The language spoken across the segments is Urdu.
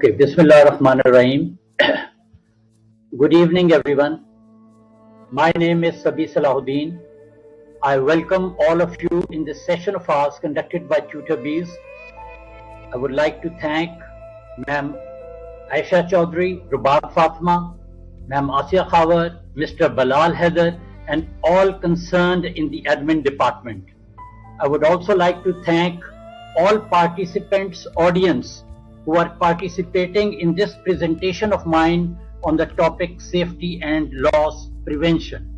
Okay, Bismillah Rahman Rahim. Good evening, everyone. My name is Sabih Salahuddin. I welcome all of you in this session of ours conducted by TutorBees. I would like to thank Ma'am Aisha Chaudhary, Rubab Fatima, Ma'am Asiya Khawar, Mr. Balal Haider, and all concerned in the admin department. I would also like to thank all participants, audience, who are participating in this presentation of mine on the topic safety and loss prevention.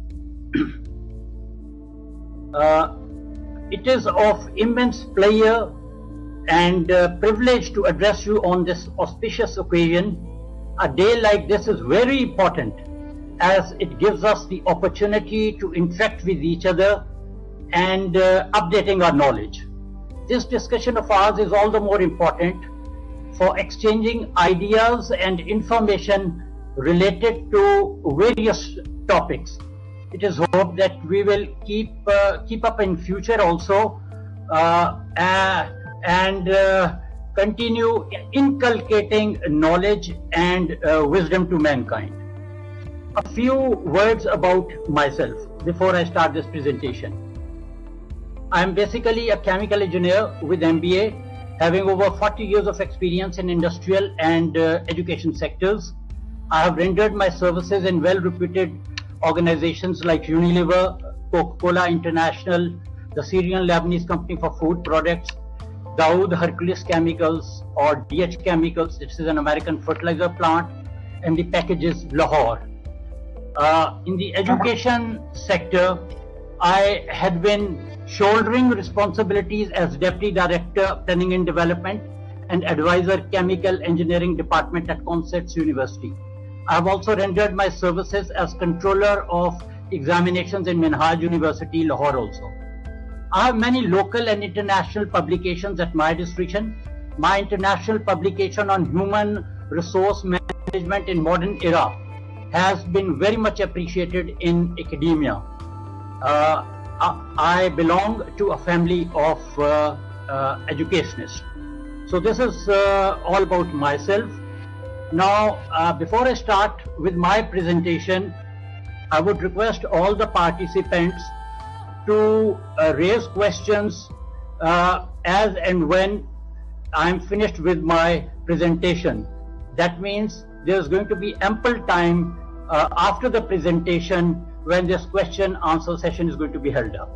It is of immense pleasure and privilege to address you on this auspicious occasion. A day like this is very important as it gives us the opportunity to interact with each other and updating our knowledge. This discussion of ours is all the more important for exchanging ideas and information related to various topics. It is hoped that we will keep up in future also and continue inculcating knowledge and wisdom to mankind. A few words about myself before I start this presentation. I am basically a chemical engineer with MBA, having over 40 years of experience in industrial and education sectors. I have rendered my services in well-reputed organizations like Unilever, Coca-Cola International, the Syrian Lebanese Company for Food Products, Dawood Hercules Chemicals or DH Chemicals, this is an American fertilizer plant, and the packages Lahore. In the education sector, I had been shouldering responsibilities as Deputy Director Planning and Development and Advisor Chemical Engineering Department at Concepts University. I have also rendered my services as Controller of Examinations in Minhaj University, Lahore also. I have many local and international publications at my discretion. My international publication on human resource management in modern era has been very much appreciated in academia. I belong to a family of educationists. So this is all about myself. Now, before I start with my presentation, I would request all the participants to raise questions as and when I am finished with my presentation. That means there is going to be ample time after the presentation when this question answer session is going to be held up.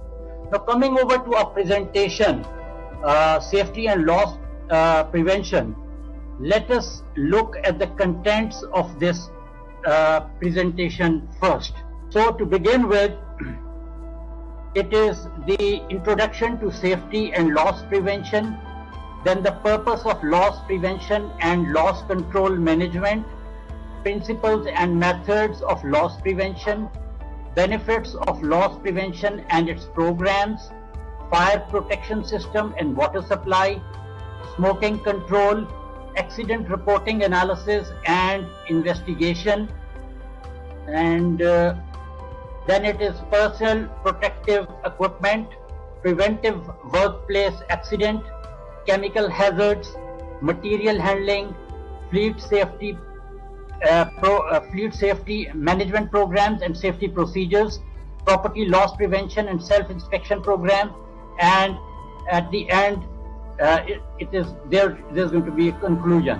Now, coming over to our presentation, safety and loss prevention, let us look at the contents of this presentation first. So to begin with, it is the introduction to safety and loss prevention, then the purpose of loss prevention and loss control management, principles and methods of loss prevention, benefits of loss prevention and its programs, fire protection system and water supply, smoking control, accident reporting analysis and investigation, and then it is personal protective equipment, preventive workplace accident, chemical hazards, material handling, fleet safety management programs and safety procedures, property loss prevention and self-inspection program, and at the end there's going to be a conclusion.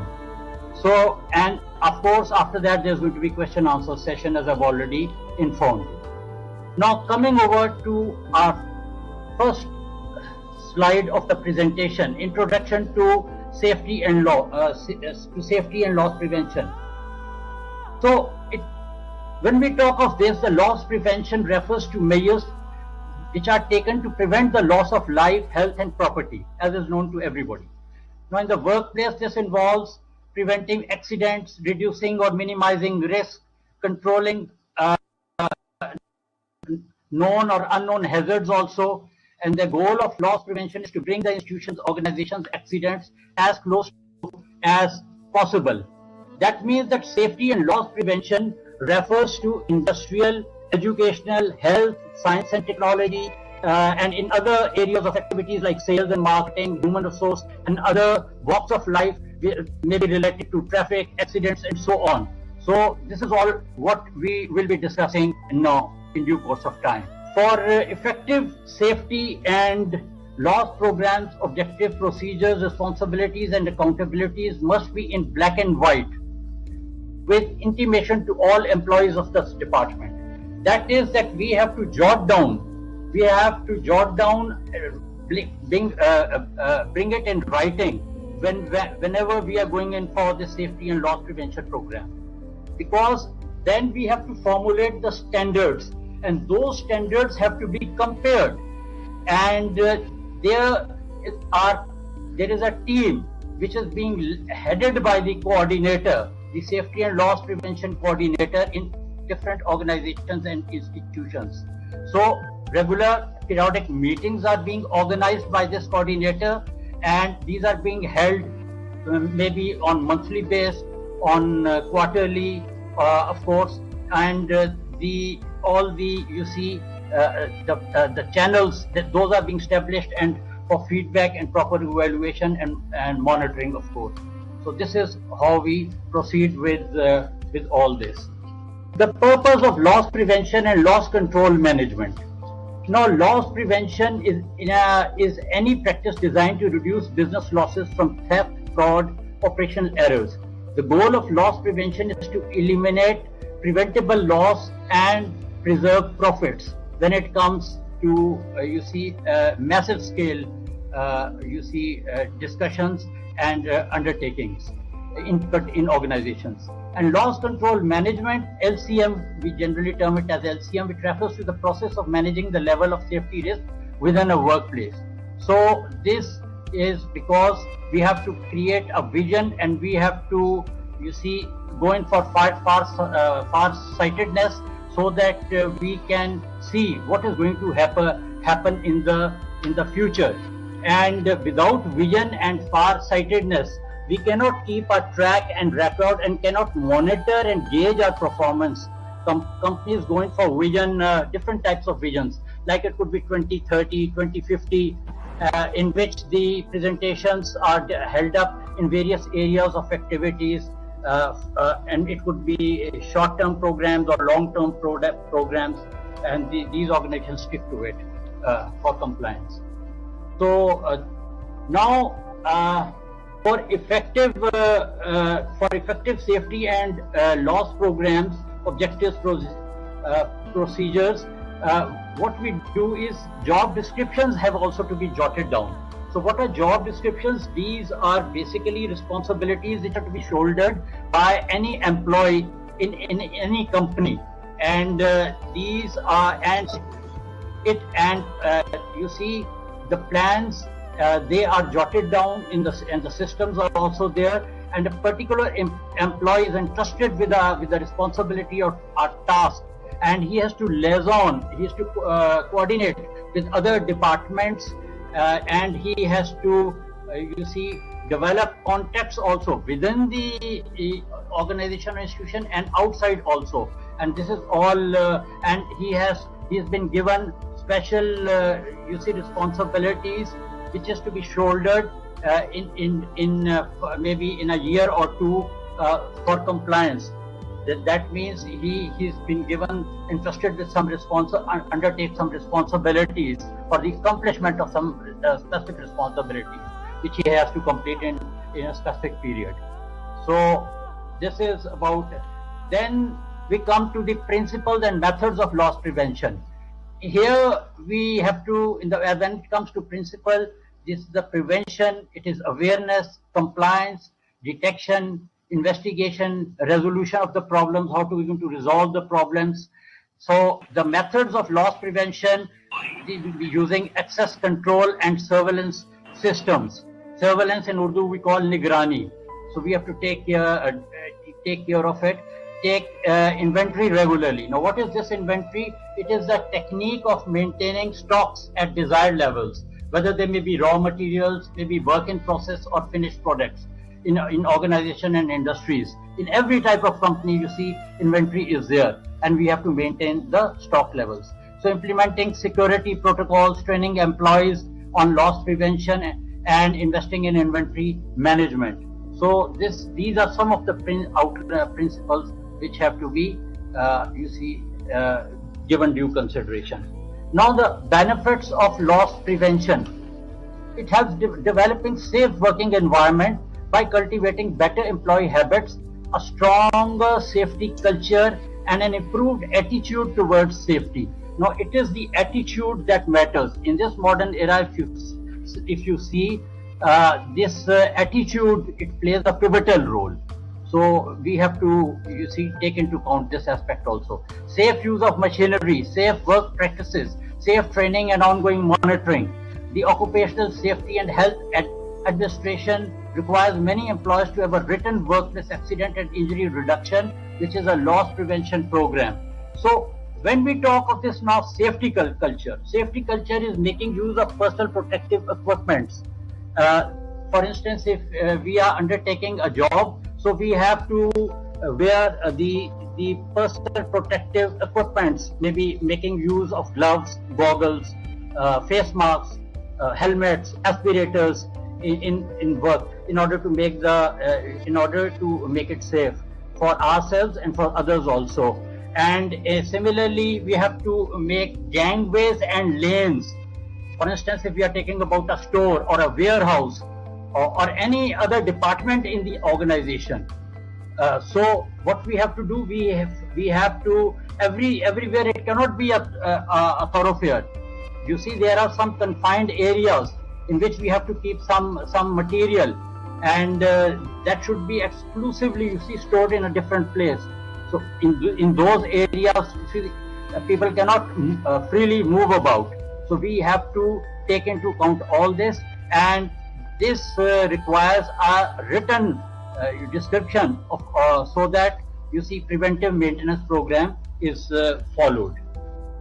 So, and of course after that there's going to be question answer session, as I've already informed you. Now coming over to our first slide of the presentation, introduction to safety and loss prevention. So, when we talk of this, the loss prevention refers to measures which are taken to prevent the loss of life, health and property, as is known to everybody. Now, in the workplace, this involves preventing accidents, reducing or minimizing risk, controlling known or unknown hazards also, and the goal of loss prevention is to bring the institutions, organizations, accidents as close as possible. That means that safety and loss prevention refers to industrial, educational, health, science and technology, and in other areas of activities like sales and marketing, human resource, and other walks of life maybe related to traffic, accidents, and so on. So this is all what we will be discussing now in due course of time. For effective safety and loss programs, objective procedures, responsibilities, and accountabilities must be in black and white, with intimation to all employees of this department. That is that we have to jot down, bring it in writing whenever we are going in for the safety and loss prevention program. Because then we have to formulate the standards, and those standards have to be compared. And there is a team which is being headed by the coordinator, the safety and loss prevention coordinator in different organizations and institutions. So regular periodic meetings are being organized by this coordinator, and these are being held maybe on monthly basis, on quarterly, of course, and the channels, those are being established, and for feedback and proper evaluation and monitoring, of course. So this is how we proceed with all this. The purpose of loss prevention and loss control management. Now, loss prevention is any practice designed to reduce business losses from theft, fraud, operational errors. The goal of loss prevention is to eliminate preventable loss and preserve profits when it comes to massive scale discussions and undertakings in organizations. And loss control management, LCM, we generally term it as LCM, which refers to the process of managing the level of safety risk within a workplace. So this is because we have to create a vision, and we have to, go in for far-sightedness, so that we can see what is going to happen in the future. And without vision and far-sightedness, we cannot keep a track and record, and cannot monitor and gauge our performance. Companies going for vision, different types of visions, like it could be 2030, 2050, in which the presentations are held up in various areas of activities, and it could be short-term programs or long-term programs, and these organizations stick to it for compliance. So now, for effective safety and loss programs, objectives, procedures, what we do is job descriptions have also to be jotted down. So what are job descriptions? These are basically responsibilities which are to be shouldered by any employee in any company, and these are the plans. They are jotted down and the systems are also there, and a particular employee is entrusted with the responsibility of our task, and he has to liaison, he has to coordinate with other departments, and he has to develop contacts also within the organization or institution and outside also. And this is all, and he has been given special responsibilities which is to be shouldered maybe in a year or two for compliance. That means he's been entrusted with undertake some responsibilities for the accomplishment of some specific responsibilities, which he has to complete in a specific period. So this is about. Then we come to the principles and methods of loss prevention. Here we have to, when it comes to principle, this is the prevention, it is awareness, compliance, detection, investigation, resolution of the problems, how to we going to resolve the problems. So the methods of loss prevention, we will be using access control and surveillance systems. Surveillance in Urdu we call nigrani. So we have to take care of it. Take inventory regularly. Now, what is this inventory? It is the technique of maintaining stocks at desired levels, whether they may be raw materials, maybe work in process or finished products in organization and industries. In every type of company, inventory is there, and we have to maintain the stock levels. So implementing security protocols, training employees on loss prevention, and investing in inventory management. So these are some of the principles which have to be, given due consideration. Now the benefits of loss prevention. It helps developing safe working environment by cultivating better employee habits, a stronger safety culture, and an improved attitude towards safety. Now it is the attitude that matters. In this modern era, if you see, this attitude, it plays a pivotal role. So we have to, take into account this aspect also. Safe use of machinery, safe work practices, safe training and ongoing monitoring. The Occupational Safety and Health Administration requires many employers to have a written workplace accident and injury reduction, which is a loss prevention program. So when we talk of this now safety culture is making use of personal protective equipments. For instance, if we are undertaking a job, so we have to wear the personal protective equipments, maybe making use of gloves, goggles, face masks, helmets, aspirators in work, in order to make it safe for ourselves and for others also. And similarly, we have to make gangways and lanes. For instance, if we are talking about a store or a warehouse or any other department in the organization, so what we have to do, we have to everywhere it cannot be a thoroughfare. You see, there are some confined areas in which we have to keep some material, and that should be exclusively, stored in a different place. So in those areas, people cannot freely move about. So we have to take into account all this, and this requires a written description of so that preventive maintenance program is followed.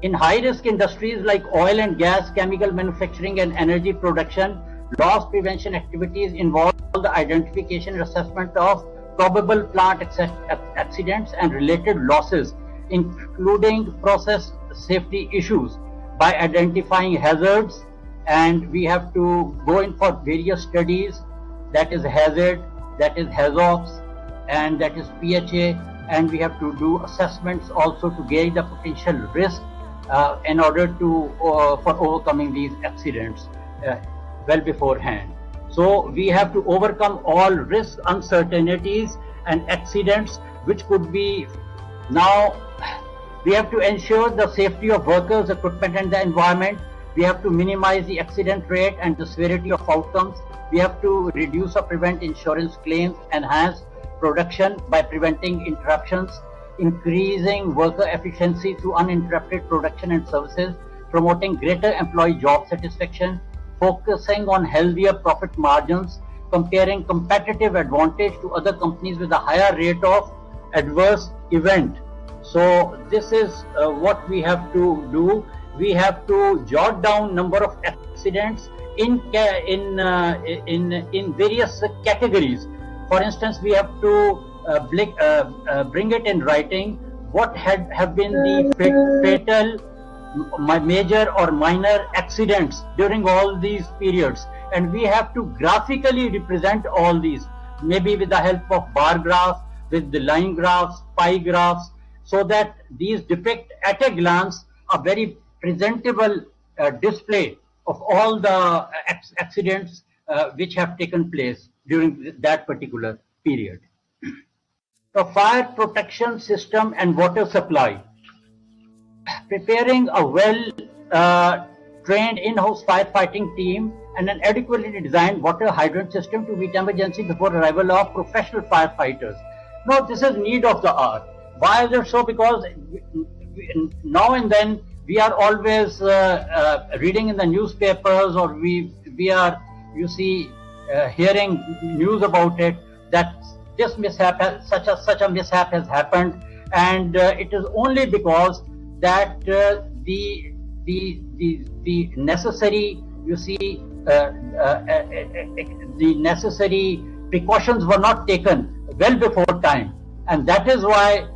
In high-risk industries like oil and gas, chemical manufacturing, and energy production, loss prevention activities involve the identification and assessment of probable plant accidents and related losses, including process safety issues, by identifying hazards. And we have to go in for various studies, that is hazard, that is HAZOPs, and that is PHA, and we have to do assessments also to gauge the potential risk in order to for overcoming these accidents well beforehand. So we have to overcome all risks, uncertainties, and accidents which could be. Now we have to ensure the safety of workers, equipment, and the environment. We have to minimize the accident rate and the severity of outcomes. We have to reduce or prevent insurance claims, enhance production by preventing interruptions, increasing worker efficiency through uninterrupted production and services, promoting greater employee job satisfaction, focusing on healthier profit margins, comparing competitive advantage to other companies with a higher rate of adverse event. So this is what we have to do. We have to jot down number of accidents in various categories. For instance, we have to bring it in writing what have been the fatal, major or minor accidents during all these periods, and we have to graphically represent all these, maybe with the help of bar graphs, with the line graphs, pie graphs, so that these depict at a glance a very presentable display of all the accidents which have taken place during that particular period. The fire protection system and water supply. Preparing a well-trained in-house firefighting team and an adequately designed water hydrant system to meet emergency before arrival of professional firefighters. Now, this is need of the hour. Why is it so? Because now and then we are always reading in the newspapers, or we are, hearing news about it, that this mishap, such a mishap has happened, and it is only because that the necessary, the necessary precautions were not taken well before time, and that is why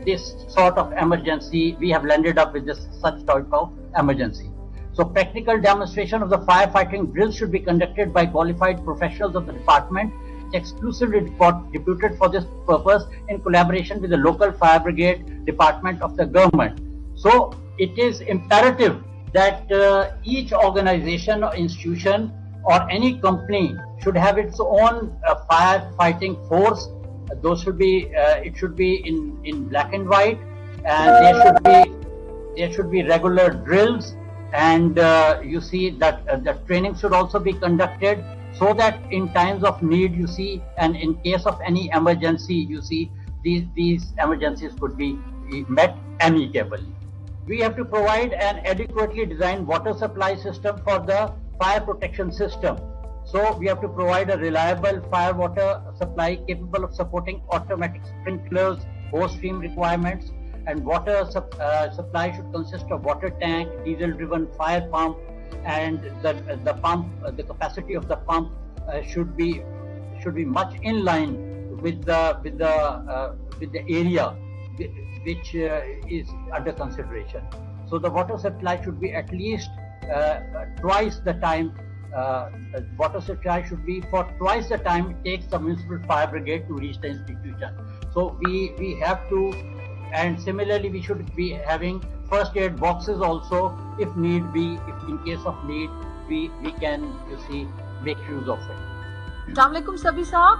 this sort of emergency, we have landed up with such type of emergency. So practical demonstration of the firefighting drills should be conducted by qualified professionals of the department, exclusively deputed for this purpose in collaboration with the local fire brigade department of the government. So it is imperative that each organization or institution or any company should have its own firefighting force. Those should be it should be in black and white, and there should be regular drills, and you see that the training should also be conducted, so that in times of need, you see, and in case of any emergency, you see, these emergencies could be met amicably. We have to provide an adequately designed water supply system for the fire protection system. So we have to provide a reliable fire water supply capable of supporting automatic sprinklers, hose stream requirements, and water supply should consist of water tank, diesel-driven fire pump, and the capacity of the pump should be much in line with the area which is under consideration. So the water supply should be at least twice the time. Water supply should be for twice the time it takes the municipal fire brigade to reach the institution. So we have to, and similarly we should be having first aid boxes also, if need be. If in case of need, we can, you see, make use of it. Assalamualaikum Sabih Saab.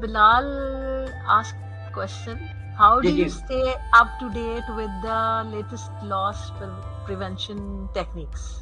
Bilal asked question. How do you stay up to date with the latest loss prevention techniques?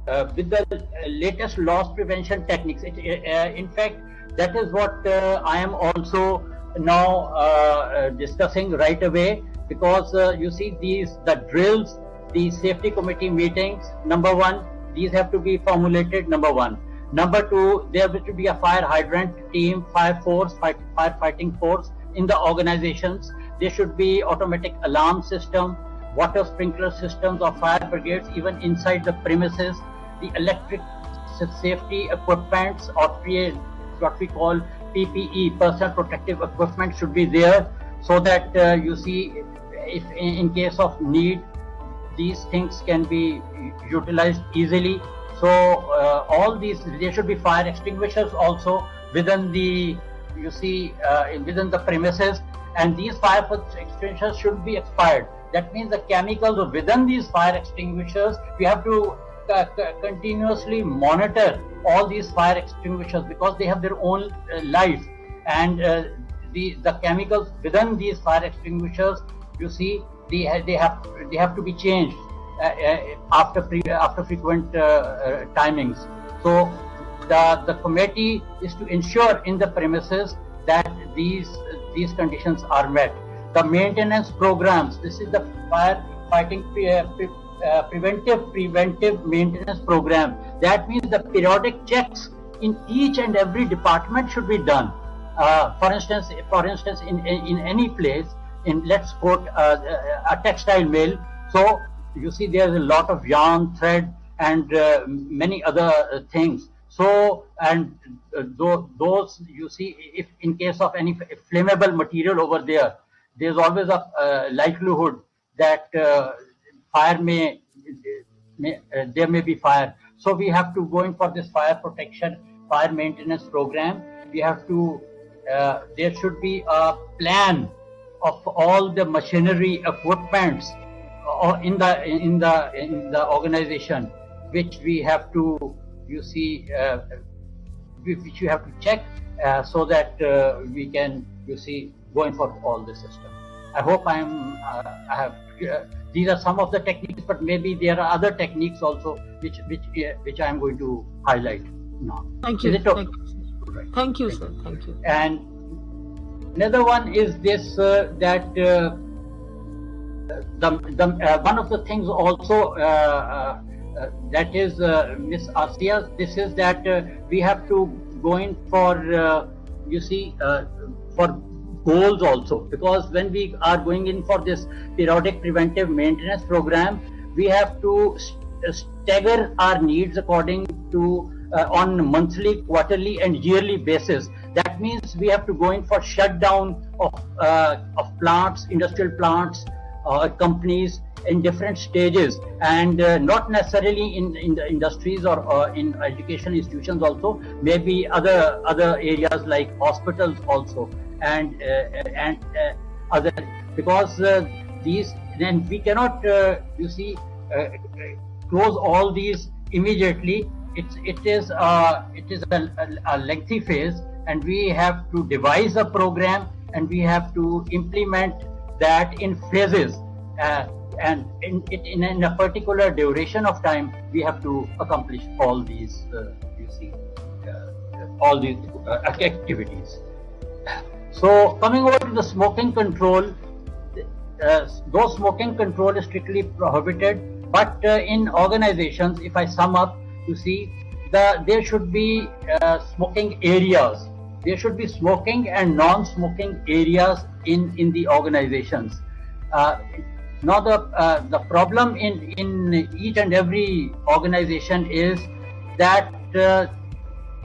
With the latest loss prevention techniques, in fact, that is what I am also now discussing right away, because you see the drills, the safety committee meetings, number one, these have to be formulated, number one. Number two, there will be a fire hydrant team, fire force, firefighting force in the organizations. There should be automatic alarm system, water sprinkler systems of fire brigades even inside the premises. The electric safety equipments, or what we call PPE, personal protective equipment, should be there, so that you see, if in case of need, these things can be utilized easily. So all these, there should be fire extinguishers also within the, you see, within the premises, and these fire extinguishers should be expired. That means the chemicals within these fire extinguishers, we have to continuously monitor all these fire extinguishers, because they have their own life, and the chemicals within these fire extinguishers, you see, they have to be changed after frequent timings. So the committee is to ensure in the premises that these conditions are met. The maintenance programs, this is the firefighting preventive maintenance program. That means the periodic checks in each and every department should be done. For instance, in any place, let's quote a textile mill. So you see, there's a lot of yarn, thread, and many other things. So, and those, you see, if in case of any flammable material over there, there's always a likelihood that fire there may be fire. So we have to go in for this fire protection, fire maintenance program. We have to, there should be a plan of all the machinery, equipments, or in the organization, which we have to, you see, which you have to check, so that we can, you see, go in for all the system. I hope I have. These are some of the techniques, but maybe there are other techniques also which I am going to highlight now. Thank you. Thank you, sir. Thank you. And another one is this, that one of the things also that is Miss Asiya, this is that we have to go in for you see, for goals also, because when we are going in for this periodic preventive maintenance program, we have to stagger our needs according to on monthly, quarterly, and yearly basis. That means we have to go in for shutdown of plants, industrial plants, companies in different stages, and not necessarily in the industries or in education institutions also, maybe other areas like hospitals also, and other, because these, then we cannot close all these immediately. It is a lengthy phase, and we have to devise a program, and we have to implement that in phases, and in a particular duration of time, we have to accomplish all these activities. So coming over to the smoking control, though smoking control is strictly prohibited, but in organizations, if I sum up, there should be smoking areas. There should be smoking and non-smoking areas in the organizations. Now the problem in each and every organization is that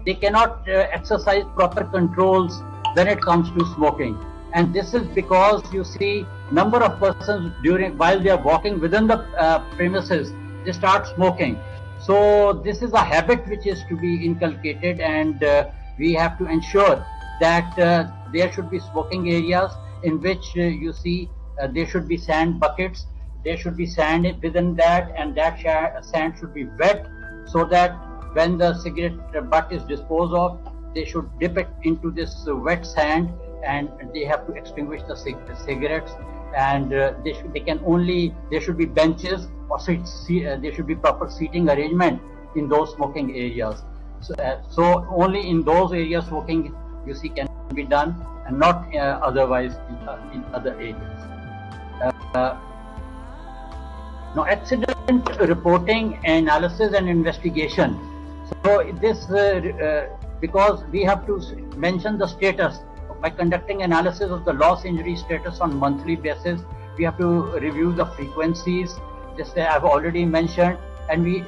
they cannot exercise proper controls when it comes to smoking, and this is because number of persons while they are walking within the premises, they start smoking. So this is a habit which is to be inculcated, and we have to ensure that there should be smoking areas in which there should be sand buckets. There should be sand within that, and that sand should be wet, so that when the cigarette butt is disposed of, they should dip it into this wet sand, and they have to extinguish the cigarettes. And there should be benches, or there should be proper seating arrangement in those smoking areas. So only in those areas smoking can be done, and not otherwise in other areas. Now, accident reporting, analysis and investigation. So this because we have to mention the status by conducting analysis of the loss injury status on monthly basis. We have to review the frequencies, just I've already mentioned, and the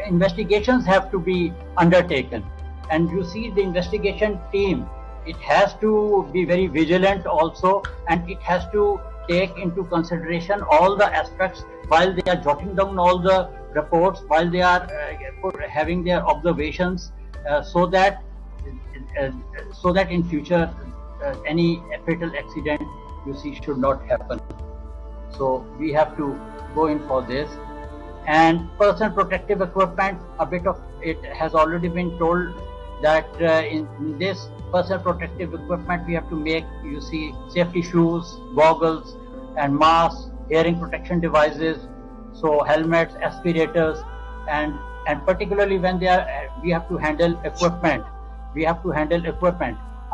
investigations have to be undertaken. And the investigation team, it has to be very vigilant also, and it has to take into consideration all the aspects while they are jotting down all the reports, while they are having their observations, so that in future any fatal accident should not happen. So we have to go in for this. And personal protective equipment, a bit of it has already been told that in this personal protective equipment we have to make safety shoes, goggles and masks, hearing protection devices, so helmets, aspirators, and particularly when we have to handle equipment.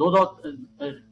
2-2,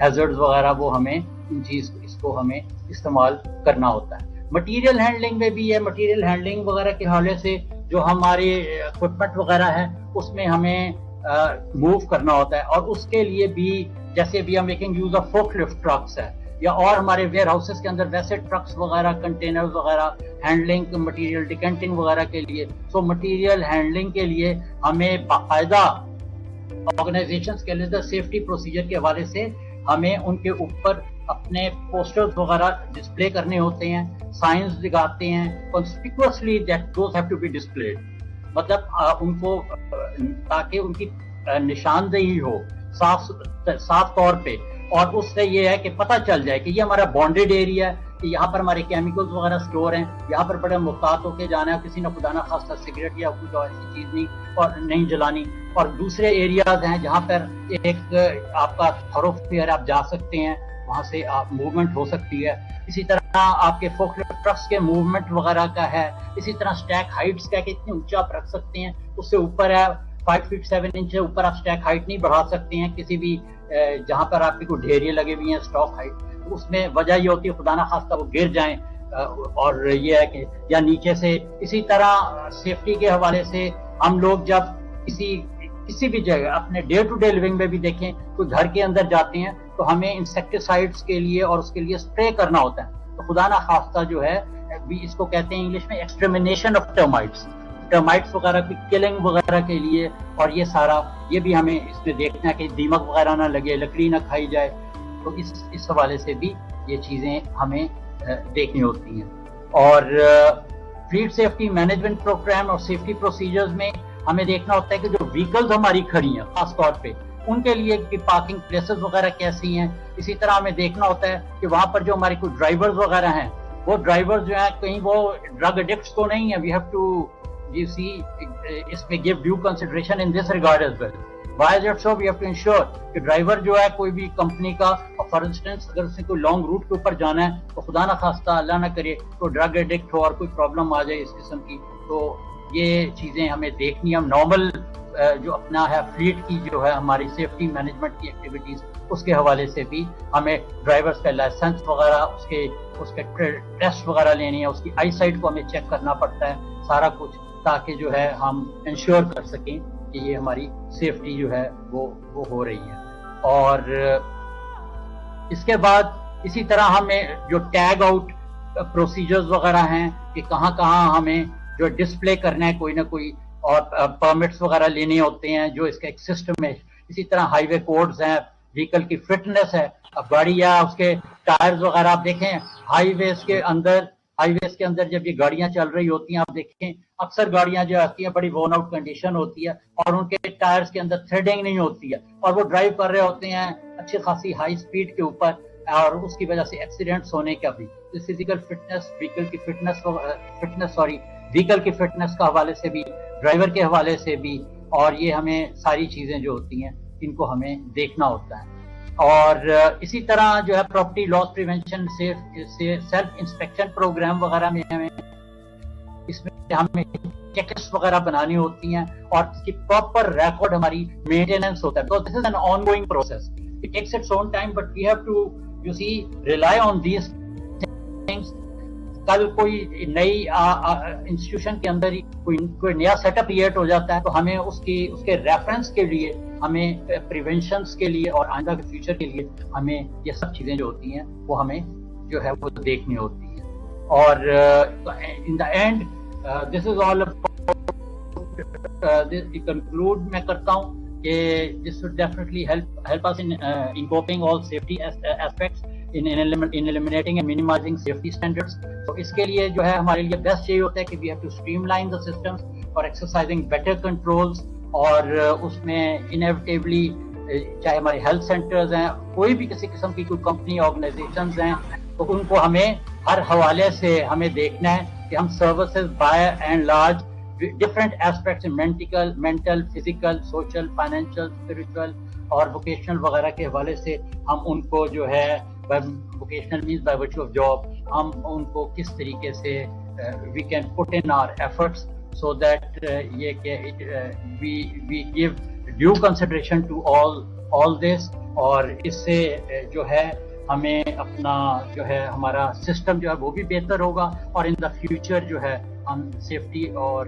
hazards وغیرہ وہ ہمیں اس کو ہمیں استعمال کرنا ہوتا ہے. مٹیریل ہینڈلنگ میں بھی ہے. مٹیریل ہینڈلنگ وغیرہ کے حوالے سے جو ہماری اکوپمنٹ وغیرہ ہے اس میں ہمیں موو کرنا ہوتا ہے, اور اس کے لیے بھی جیسے بھی ہم making use of fork lift trucks ہے, یا اور ہمارے ویئر ہاؤسز کے اندر ویسے ٹرکس وغیرہ, کنٹینر وغیرہ ہینڈلنگ, مٹیریل ڈیکنٹنگ وغیرہ کے لیے. سو مٹیریل ہینڈلنگ کے لیے ہمیں باقاعدہ آرگنائزیشنز کے لیے سیفٹی پروسیجر کے حوالے سے ہمیں ان کے اوپر اپنے پوسٹرز وغیرہ ڈسپلے کرنے ہوتے ہیں, سائنز لگاتے ہیں conspicuously that those have to be displayed, مطلب ان کو تاکہ ان کی نشاندہی ہو صاف طور پہ, اور اس سے یہ ہے کہ پتہ چل جائے کہ یہ ہمارا بانڈیڈ ایریا ہے, کہ یہاں پر ہمارے کیمیکلز وغیرہ سٹور ہیں, یہاں پر بڑے محتاط ہو کے جانا ہے, کسی نے خدا نہ خواستہ سگریٹ یا کچھ ایسی چیز نہیں جلانی. اور دوسرے ایریاز ہیں جہاں پر ایک آپ کا تھروفیئر آپ جا سکتے ہیں, وہاں سے آپ موومنٹ ہو سکتی ہے. اسی طرح آپ کے فورک لفٹ ٹرکس کے موومنٹ وغیرہ کا ہے. اسی طرح سٹیک ہائٹس کا, کہ اتنے اونچا آپ رکھ سکتے ہیں, اس سے اوپر ہے 5 فٹ 7 انچ سے اوپر آپ سٹیک ہائٹ نہیں بڑھا سکتے ہیں کسی بھی جہاں پر آپ کے کوئی ڈھیرے لگے ہوئے ہیں اسٹاک ہائٹ. اس میں وجہ یہ ہوتی ہے خدا نہ خواستہ وہ گر جائیں, اور یہ ہے کہ یا نیچے سے. اسی طرح سیفٹی کے حوالے سے ہم لوگ جب کسی بھی جگہ اپنے ڈے ٹو ڈے لیونگ میں بھی دیکھیں, کوئی گھر کے اندر جاتے ہیں تو ہمیں انسیکٹیسائڈس کے لیے اور اس کے لیے اسپرے کرنا ہوتا ہے. تو خدا نہ خواستہ جو ہے اس کو کہتے ہیں انگلش میں ایکسٹرمینیشن آف ٹرمائٹس وغیرہ کی کلنگ وغیرہ کے لیے. اور یہ سارا یہ بھی ہمیں اس میں دیکھنا ہے کہ دیمک وغیرہ نہ لگے, لکڑی نہ کھائی جائے. تو اس حوالے سے بھی یہ چیزیں ہمیں دیکھنی ہوتی ہیں. اور فلیٹ سیفٹی مینجمنٹ پروگرام اور سیفٹی پروسیجرز میں ہمیں دیکھنا ہوتا ہے کہ جو وہیکلز ہماری کھڑی ہیں خاص طور پہ ان کے لیے پارکنگ پلیسز وغیرہ کیسی ہیں. اسی طرح ہمیں دیکھنا ہوتا ہے کہ وہاں پر جو ہمارے کوئی ڈرائیورز وغیرہ ہیں, وہ ڈرائیورز جو ہیں کہیں وہ ڈرگ ایڈکٹس تو نہیں ہیں. We have to you see اس میں give due consideration in this regard as well. Why is it so? We have to ensure کہ ڈرائیور جو ہے کوئی بھی کمپنی کا, فار انسٹنس اگر اس نے کوئی لانگ روٹ کے اوپر جانا ہے تو خدا نہ خواستہ اللہ نہ کرے تو ڈرگ ایڈکٹ ہو اور کوئی پرابلم آ جائے اس قسم کی, تو یہ چیزیں ہمیں دیکھنی. ہم نارمل جو اپنا ہے فلیٹ کی جو ہے ہماری سیفٹی مینجمنٹ کی ایکٹیویٹیز, اس کے حوالے سے بھی ہمیں ڈرائیورز کا لائسنس وغیرہ, اس کے ٹیسٹ وغیرہ لینی ہے, اس کی آئی سائٹ کو ہمیں چیک کرنا پڑتا ہے, سارا کچھ, تاکہ جو ہے ہم انشور کر سکیں کہ یہ ہماری سیفٹی جو ہے وہ ہو رہی ہے. اور اس کے بعد اسی طرح ہمیں جو ٹیگ آؤٹ پروسیجرز وغیرہ ہیں کہ کہاں ہمیں جو ڈسپلے کرنا ہے کوئی نہ کوئی, اور پرمٹس وغیرہ لینے ہوتے ہیں جو اس کا ایک سسٹم ہے. اسی طرح ہائی وے کوڈز ہیں, وہیکل کی فٹنس ہے. اب گاڑی یا اس کے ٹائرز وغیرہ آپ دیکھیں ہائی ویز کے اندر جب یہ گاڑیاں چل رہی ہوتی ہیں, آپ دیکھیں اکثر گاڑیاں جو آتی ہیں بڑی ورن آؤٹ کنڈیشن ہوتی ہے, اور ان کے ٹائرز کے اندر تھریڈنگ نہیں ہوتی ہے, اور وہ ڈرائیو کر رہے ہوتے ہیں اچھی خاصی ہائی سپیڈ کے اوپر, اور اس کی وجہ سے ایکسیڈنٹس ہونے کا بھی. فزیکل فٹنس, وہیکل کی فٹنس کا حوالے سے بھی, ڈرائیور کے حوالے سے بھی, اور یہ ہمیں ساری چیزیں جو ہوتی ہیں ان کو ہمیں دیکھنا ہوتا ہے. اور اسی طرح جو ہے پراپرٹی لاس پریونشن سیلف انسپیکشن پروگرام وغیرہ میں اس میں ہمیں چیک لسٹ وغیرہ بنانی ہوتی ہیں, اور اس کی پراپر ریکارڈ ہماری مینٹیننس ہوتا ہے. Because this is an ongoing process, it takes its own time, but we have to you see rely on these things. کل کوئی نئی انسٹیٹیوشن کے اندر کوئی نیا سیٹ اپ کریٹ ہو جاتا ہے تو ہمیں اس کے ریفرنس کے لیے, ہمیں پریونشنس کے لیے اور آئندہ کے فیوچر کے لیے ہمیں یہ سب چیزیں جو ہوتی ہیں وہ ہمیں جو ہے وہ دیکھنی ہوتی ہیں. اور ان دا and this is all conclude میں کرتا ہوں کہ this would definitely help us in coping all safety aspects in eliminating and minimizing safety standards. تو اس کے لیے جو ہے ہمارے لیے بیسٹ یہی ہوتا ہے کہ we have to streamline the systems اور exercising better controls. اور اس میں inevitably چاہے ہمارے ہیلتھ سینٹرز ہیں, کوئی بھی کسی قسم کی کوئی کمپنی آرگنائزیشنز ہیں, تو ان کو ہمیں ہر حوالے سے ہمیں دیکھنا ہے کہ ہم services by and large different aspects in mental, physical, social, financial, spiritual اور vocational وغیرہ کے حوالے سے ہم ان کو جو ہے vocational means by virtue of job, ہم ان کو کس طریقے سے we can put in our efforts so that یہ کہ we give due consideration to all all this, اور اس سے جو ہے ہمیں اپنا جو ہے ہمارا سسٹم جو ہے وہ بھی بہتر ہوگا, اور ان دا فیوچر جو ہے ہم سیفٹی اور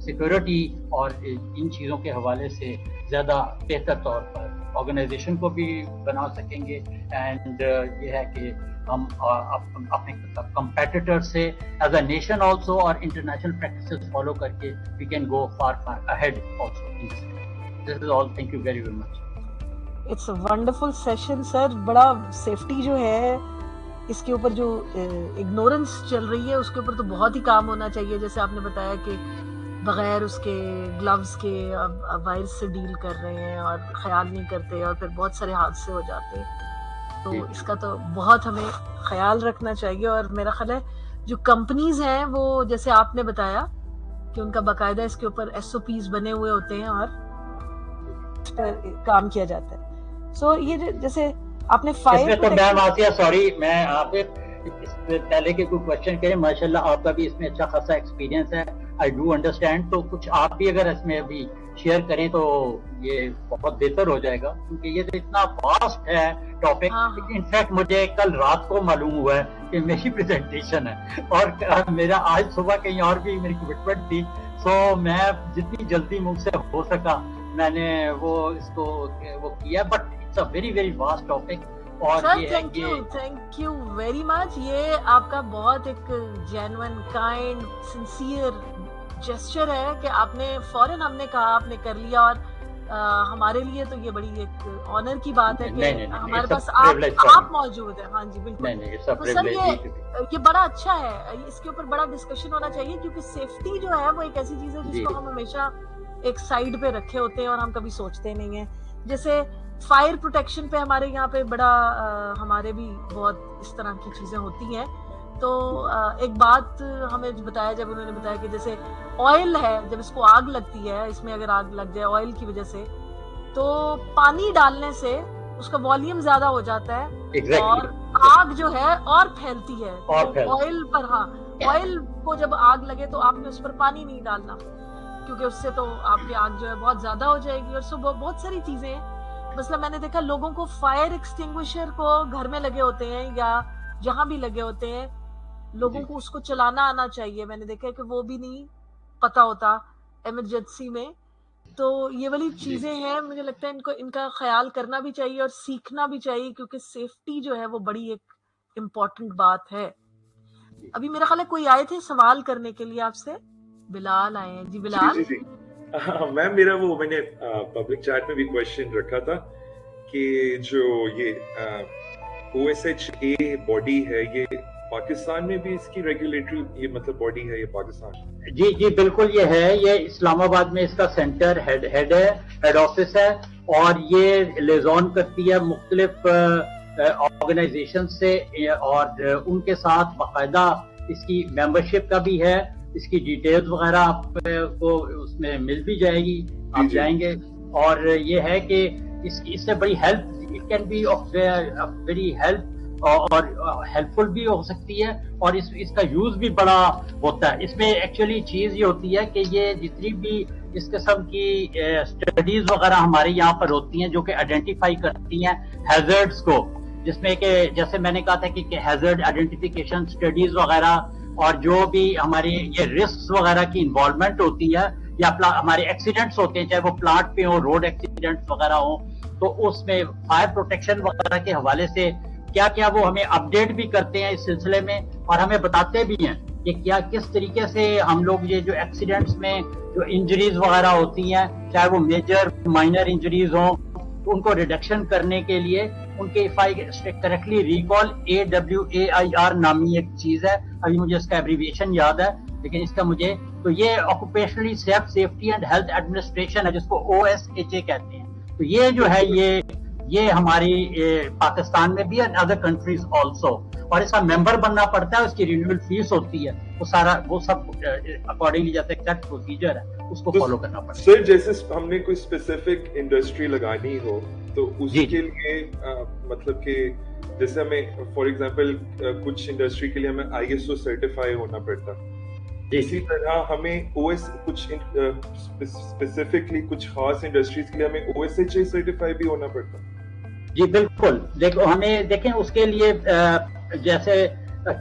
سیکورٹی اور ان چیزوں کے حوالے سے زیادہ بہتر طور پر آرگنائزیشن کو بھی بنا سکیں گے. اینڈ یہ ہے کہ ہم اپنے کمپیٹیٹر سے ایز اے نیشن آلسو اور انٹرنیشنل پریکٹسز فالو کر کے we can go far ahead also. This is all. Thank you very very much. It's a wonderful session sir. بڑا سیفٹی جو ہے اس کے اوپر جو اگنورنس چل رہی ہے اس کے اوپر تو بہت ہی کام ہونا چاہیے. جیسے آپ نے بتایا کہ بغیر اس کے گلوز کے وائرس سے ڈیل کر رہے ہیں اور خیال نہیں کرتے اور پھر بہت سارے حادثے ہو جاتے ہیں. تو اس کا تو بہت ہمیں خیال رکھنا چاہیے. اور میرا خیال ہے جو کمپنیز ہیں وہ جیسے آپ نے بتایا کہ ان کا باقاعدہ اس کے اوپر SOPs بنے ہوئے ہوتے ہیں اور اس پر کام کیا جاتا ہے. سو یہ جیسے آپ نے فائر تو میم آسیہ سوری میں آپ اس پہلے کے کوئی کوشچن کریں. ماشاءاللہ آپ کا بھی اس میں اچھا خاصا ایکسپیرینس ہے. I do understand. تو کچھ آپ بھی اگر اس میں ابھی شیئر کریں تو یہ بہت بہتر ہو جائے گا, کیونکہ یہ تو اتنا واسٹ ہے ٹاپک. انفیکٹ مجھے کل رات کو معلوم ہوا ہے کہ میری پریزنٹیشن ہے اور میرا آج صبح کہیں اور بھی میری کمٹمنٹ تھی. سو میں جتنی جلدی مجھ سے ہو سکا میں نے وہ اس کو وہ کیا. But it's a very very vast topic. Sir thank you very much. یہ آپ کا بہت ایک جینوئن کائنڈ سنسیئر جیسچر ہے کہ آپ نے فوراً ہم نے کہا آپ نے کر لیا. اور ہمارے لیے تو یہ بڑی ایک آنر کی بات ہے کہ ہمارے پاس آپ موجود ہیں. ہاں جی بالکل. تو سر یہ بڑا اچھا ہے. اس کے اوپر بڑا ڈسکشن ہونا چاہیے کیونکہ سیفٹی جو ہے وہ ایک ایسی چیز ہے جس کو ہم ہمیشہ ایک سائڈ پہ رکھے ہوتے ہیں اور ہم کبھی سوچتے نہیں ہیں. جیسے فائر پروٹیکشن پہ ہمارے یہاں پہ بڑا ہمارے بھی بہت اس طرح کی چیزیں ہوتی ہیں. تو ایک بات ہمیں بتایا, جب انہوں نے بتایا کہ جیسے آئل ہے, جب اس کو آگ لگتی ہے, اس میں اگر آگ لگ جائے آئل کی وجہ سے, تو پانی ڈالنے سے اس کا والیوم زیادہ ہو جاتا ہے اور آگ جو ہے اور پھیلتی ہے. آئل پر آئل کو جب آگ لگے تو آپ نے اس پر پانی نہیں ڈالنا, کیونکہ اس سے تو آپ کی آگ جو ہے بہت زیادہ ہو جائے گی. اور سو بہت ساری چیزیں ہیں. مثلا میں نے دیکھا لوگوں کو فائر ایکسٹنگوشر کو گھر میں لگے ہوتے ہیں یا جہاں بھی لگے ہوتے ہیں, لوگوں کو اس کو چلانا آنا چاہیے. میں نے دیکھا کہ وہ بھی نہیں پتا ہوتا ایمرجنسی میں. تو یہ والی چیزیں ہیں, مجھے لگتا ہے ان کا خیال کرنا بھی چاہیے اور سیکھنا بھی چاہیے, کیونکہ سیفٹی جو ہے وہ بڑی ایک امپورٹنٹ بات ہے. ابھی میرا خیال ہے کوئی آئے تھے سوال کرنے کے لیے آپ سے. بلال آئے ہیں. جی بلال. جی میم میرا میں نے پبلک چیٹ میں بھی کوشچن رکھا تھا کہ جو یہ OSHA باڈی ہے یہ پاکستان میں بھی اس کی ریگولیٹری یہ مطلب باڈی ہے یہ پاکستان؟ جی بالکل یہ ہے. یہ اسلام آباد میں اس کا سینٹر ہیڈ آفس ہے اور یہ لیزون کرتی ہے مختلف آرگنائزیشن سے اور ان کے ساتھ باقاعدہ اس کی ممبرشپ کا بھی ہے. اس کی ڈیٹیلز وغیرہ آپ کو اس میں مل بھی جائے گی, آپ جائیں گے. اور یہ ہے کہ اس سے بڑی help, it can be of very help اور ہیلپ فل بھی ہو سکتی ہے. اور اس کا یوز بھی بڑا ہوتا ہے. اس میں ایکچولی چیز یہ ہوتی ہے کہ یہ جتنی بھی اس قسم کی اسٹڈیز وغیرہ ہمارے یہاں پر ہوتی ہیں جو کہ آئیڈینٹیفائی کرتی ہیں ہیزرڈز کو, جس میں کہ جیسے میں نے کہا تھا کہ ہیزرڈ آئیڈینٹیفیکیشن اسٹڈیز وغیرہ, اور جو بھی ہماری یہ رسکس وغیرہ کی انوالومنٹ ہوتی ہے یا ہمارے ایکسیڈنٹس ہوتے ہیں, چاہے وہ پلانٹ پہ ہوں, روڈ ایکسیڈنٹس وغیرہ ہوں, تو اس میں فائر پروٹیکشن وغیرہ کے حوالے سے کیا کیا وہ ہمیں اپڈیٹ بھی کرتے ہیں اس سلسلے میں, اور ہمیں بتاتے بھی ہیں کہ کیا کس طریقے سے ہم لوگ یہ جو ایکسیڈنٹس میں جو انجریز وغیرہ ہوتی ہیں, چاہے وہ میجر مائنر انجریز ہوں, ان کو ریڈکشن کرنے کے لیے ان کے کریکٹلی ریکال AWAIR نامی ایک چیز ہے. ابھی مجھے اس کا ایبریویشن یاد ہے لیکن اس کا مجھے تو یہ occupationally safety and health administration ہے جس کو OSHA کہتے ہیں. تو یہ جو ہے یہ ہماری پاکستان میں بھی and other countries also, اور اس کا ممبر بننا پڑتا ہے, اس کی رینیول فیس ہوتی ہے, وہ سب اکارڈنگلی جیسے ایگزیکٹ پروسیجر ہے اس کو فالو کرنا پڑتا ہے. سر جیسے ہم نے کوئی اسپیسیفک انڈسٹری لگانی ہو تو اس کے لیے مطلب کہ جیسے ہمیں فار ایگزامپل کچھ انڈسٹری کے لیے ہمیں ISO سرٹیفائی ہونا پڑتا, اسی طرح ہمیں کچھ اسپیسیفکلی کچھ خاص انڈسٹریز کے لیے ہمیں OSHA سرٹیفائی بھی ہونا پڑتا ہے. جی بالکل. دیکھو ہمیں دیکھیں اس کے لیے جیسے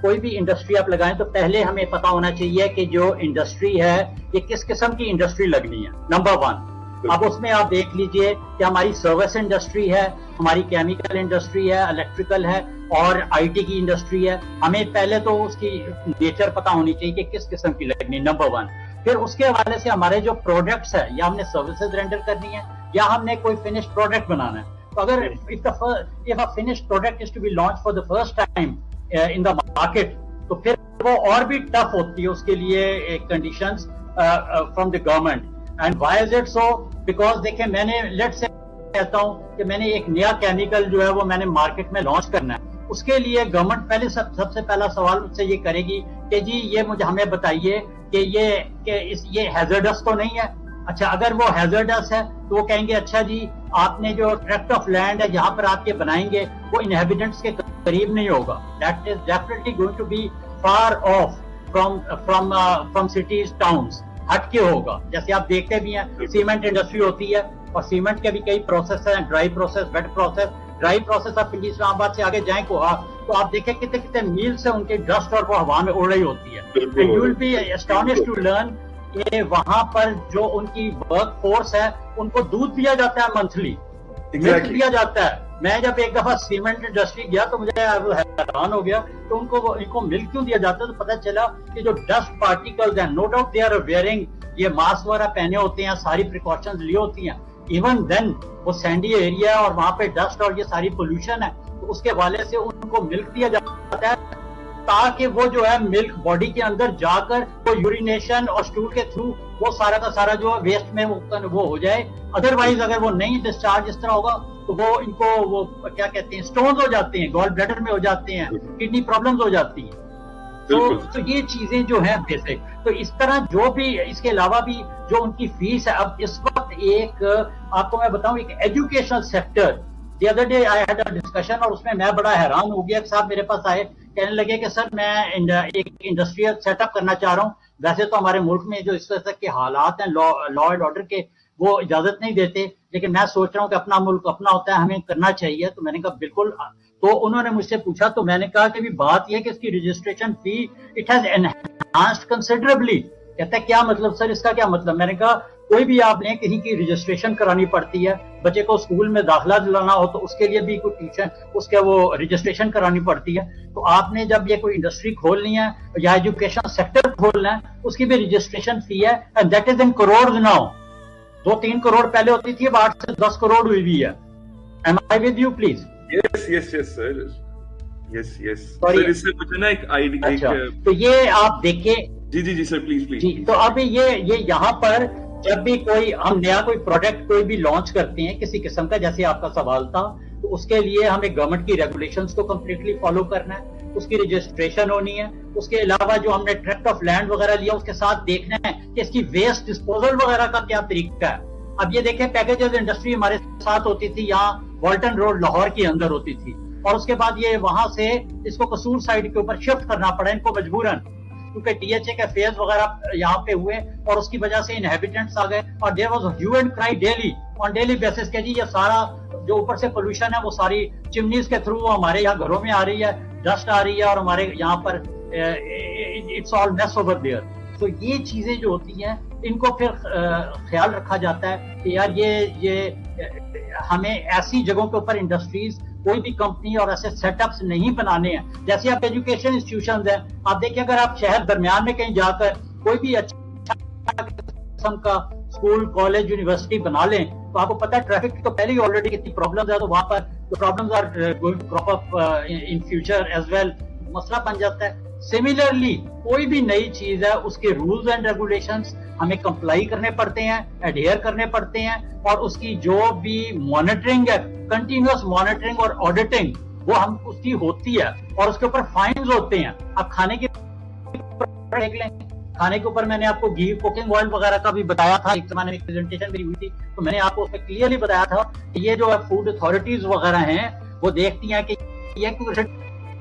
کوئی بھی انڈسٹری آپ لگائیں تو پہلے ہمیں پتا ہونا چاہیے کہ جو انڈسٹری ہے یہ کس قسم کی انڈسٹری لگنی ہے. نمبر 1. اب اس میں آپ دیکھ لیجئے کہ ہماری سروس انڈسٹری ہے, ہماری کیمیکل انڈسٹری ہے, الیکٹریکل ہے اور IT کی انڈسٹری ہے. ہمیں پہلے تو اس کی نیچر پتا ہونی چاہیے کہ کس قسم کی لگنی ہے. نمبر 1. پھر اس کے حوالے سے ہمارے جو پروڈکٹس ہے یا ہم نے سروسز رینڈر کرنی ہے یا ہم نے کوئی فنش پروڈکٹ بنانا ہے. تو اگر if a finished product is to be launched for the first time in the market, تو پھر وہ اور بھی ٹف ہوتی ہے اس کے لیے conditions from the government. And why is it so? Because دیکھیں میں نے let's say کہتا ہوں کہ میں نے ایک نیا کیمیکل جو ہے وہ میں نے مارکیٹ میں لانچ کرنا ہے. اس کے لیے گورنمنٹ پہلے سب سے پہلا سوال مجھ سے یہ کرے گی کہ جی یہ مجھے ہمیں بتائیے کہ یہ ہیزرڈس تو نہیں ہے. اچھا اگر وہ ہیزرڈس ہے تو وہ کہیں گے اچھا جی آپ نے جو ٹریکٹ آف لینڈ ہے جہاں پر آپ یہ بنائیں گے وہ انہیبیٹنٹس کے قریب نہیں ہوگا. That is definitely going to be far off from cities towns, ہٹ کے ہوگا. جیسے آپ دیکھتے بھی ہیں سیمنٹ انڈسٹری ہوتی ہے اور سیمنٹ کے بھی کئی پروسیس ہیں, dry process, wet process. Dry process آپ پنڈی اسلام آباد سے آگے جائیں کوہا تو آپ دیکھیں کتنے میل سے ان کی ڈسٹ اور وہ ہوا میں اڑ رہی ہوتی ہے. And you will be astonished to learn کہ وہاں پر جو ان کی ورک فورس ہے ان کو دودھ دیا جاتا ہے منتھلی, ملک دیا جاتا ہے. میں جب ایک دفعہ سیمنٹ انڈسٹری گیا تو مجھے حیران ہو گیا کہ ان کو ملک کیوں دیا جاتا ہے. تو پتہ چلا کہ جو ڈسٹ پارٹیکلز ہیں no doubt they are wearing یہ ماسک وغیرہ پہنے ہوتے ہیں, ساری پریکاشنز لی ہوتی ہیں. ایون دین وہ سینڈی ایریا ہے اور وہاں پہ ڈسٹ اور یہ ساری پولوشن ہے تو اس کے حوالے سے ان کو ملک دیا جاتا ہے تاکہ وہ جو ہے ملک باڈی کے اندر جا کر وہ یورینیشن اور اسٹول کے تھرو وہ سارا کا سارا جو ویسٹ میں وہ ہو جائے. ادروائز اگر وہ نہیں ڈسچارج اس طرح ہوگا تو وہ ان کو وہ کیا کہتے ہیں اسٹونز ہو جاتے ہیں, گال بلیڈر میں ہو جاتے ہیں, کڈنی پرابلمز ہو جاتی ہیں. تو یہ چیزیں جو ہیں بیسک. تو اس طرح جو بھی اس کے علاوہ بھی جو ان کی فیس ہے. اب اس وقت ایک آپ کو میں بتاؤں ایک educational sector, the other day I had a discussion اور اس میں بڑا حیران ہو گیا. صاحب میرے پاس آئے کہنے لگے کہ سر میں ایک انڈسٹریل سیٹ اپ کرنا چاہ رہا ہوں. ویسے تو ہمارے ملک میں جو اس طرح کے حالات ہیں لا اینڈ آرڈر کے وہ اجازت نہیں دیتے, لیکن میں سوچ رہا ہوں کہ اپنا ملک اپنا ہوتا ہے, ہمیں کرنا چاہیے. تو میں نے کہا بالکل. تو انہوں نے مجھ سے پوچھا تو میں نے کہا کہ بات یہ کہ اس کی رجسٹریشن فی اٹ ہیز انہانسڈ کنسیڈریبلی. کہتا ہے کیا مطلب سر, اس کا کیا مطلب؟ میں نے کہا کوئی بھی آپ نے کہیں کی رجسٹریشن کرانی پڑتی ہے, بچے کو اسکول میں داخلہ دلانا ہو تو اس کے لیے بھی کوئی ٹیوشن اس کے وہ رجسٹریشن کرانی پڑتی ہے. تو آپ نے جب یہ کوئی انڈسٹری کھولنی ہے یا ایجوکیشن سیکٹر کھولنا ہے اس کی بھی رجسٹریشن فی ہے, and that is in crores now. 2-3 crore پہلے ہوتی تھی, اب 8 سے 10 کروڑ ہوئی ہے. Am I with you please? Yes sir. Yes. سر اس سے مجھے نا ایک آئیڈیا. تو یہ آپ دیکھیں. جی سر پلیز. جی تو اب یہ یہاں پر جب بھی کوئی ہم نیا کوئی پروڈکٹ کوئی بھی لانچ کرتے ہیں کسی قسم کا, جیسے آپ کا سوال تھا, تو اس کے لیے ہمیں گورنمنٹ کی ریگولیشنز کو کمپلیٹلی فالو کرنا ہے, اس کی رجسٹریشن ہونی ہے. اس کے علاوہ جو ہم نے ٹریکٹ آف لینڈ وغیرہ لیا اس کے ساتھ دیکھنا ہے کہ اس کی ویسٹ ڈسپوزل وغیرہ کا کیا طریقہ ہے. اب یہ دیکھیں پیکیجز انڈسٹری ہمارے ساتھ ہوتی تھی یہاں والٹن روڈ لاہور کے اندر ہوتی تھی, اور اس کے بعد یہ وہاں سے اس کو قصور سائڈ کے اوپر شفٹ کرنا پڑا ان کو مجبوراً, کیونکہ DHA کے فیز وغیرہ یہاں پہ ہوئے اور اس کی وجہ سے انہیبیٹنٹس آ گئے. اور دیر واز ہیو اینڈ کرائی ڈیلی آن ڈیلی بیسس کہ جی یہ سارا جو اوپر سے پولوشن ہے وہ ساری چمنیز کے تھرو ہمارے یہاں گھروں میں آ رہی ہے, ڈسٹ آ رہی ہے اور ہمارے یہاں پر it's all mess over there. تو یہ چیزیں جو ہوتی ہیں ان کو پھر خیال رکھا جاتا ہے کہ یار یہ ہمیں ایسی جگہوں کے اوپر انڈسٹریز کوئی بھی کمپنی اور ایسے سیٹ اپس نہیں بنانے ہیں. جیسے آپ ایجوکیشن انسٹیٹیوشنز ہیں, آپ دیکھیں اگر آپ شہر درمیان میں کہیں جا کر کوئی بھی اچھا قسم کا اسکول کالج یونیورسٹی بنا لیں تو آپ کو پتا ہے ٹریفک تو پہلے ہی آلریڈی کتنی پرابلمز ہے, تو وہاں پر problems are going to crop up in future as well, مسئلہ بن جاتا ہے. سملرلی کوئی بھی نئی چیز ہے اس کے رولز اینڈ ریگولیشنز ہمیں کمپلائی کرنے پڑتے ہیں, ایڈہیئر کرنے پڑتے ہیں, اور اس کی جو بھی مانیٹرنگ ہے کنٹینیوس مانیٹرنگ اور آڈیٹنگ وہ ہم اس کی ہوتی ہے, اور اس کے اوپر فائنز ہوتے ہیں. اب کھانے کے دیکھ لیں, کھانے کے اوپر میں نے آپ کو گھی کوکنگ آئل وغیرہ کا بھی بتایا تھا, ایک زمانے میں پریزنٹیشن میری ہوئی تھی تو میں نے آپ کو اس میں کلیئرلی بتایا تھا کہ یہ جو فوڈ اتھارٹیز وغیرہ ہیں وہ دیکھتی ہیں کہ یہ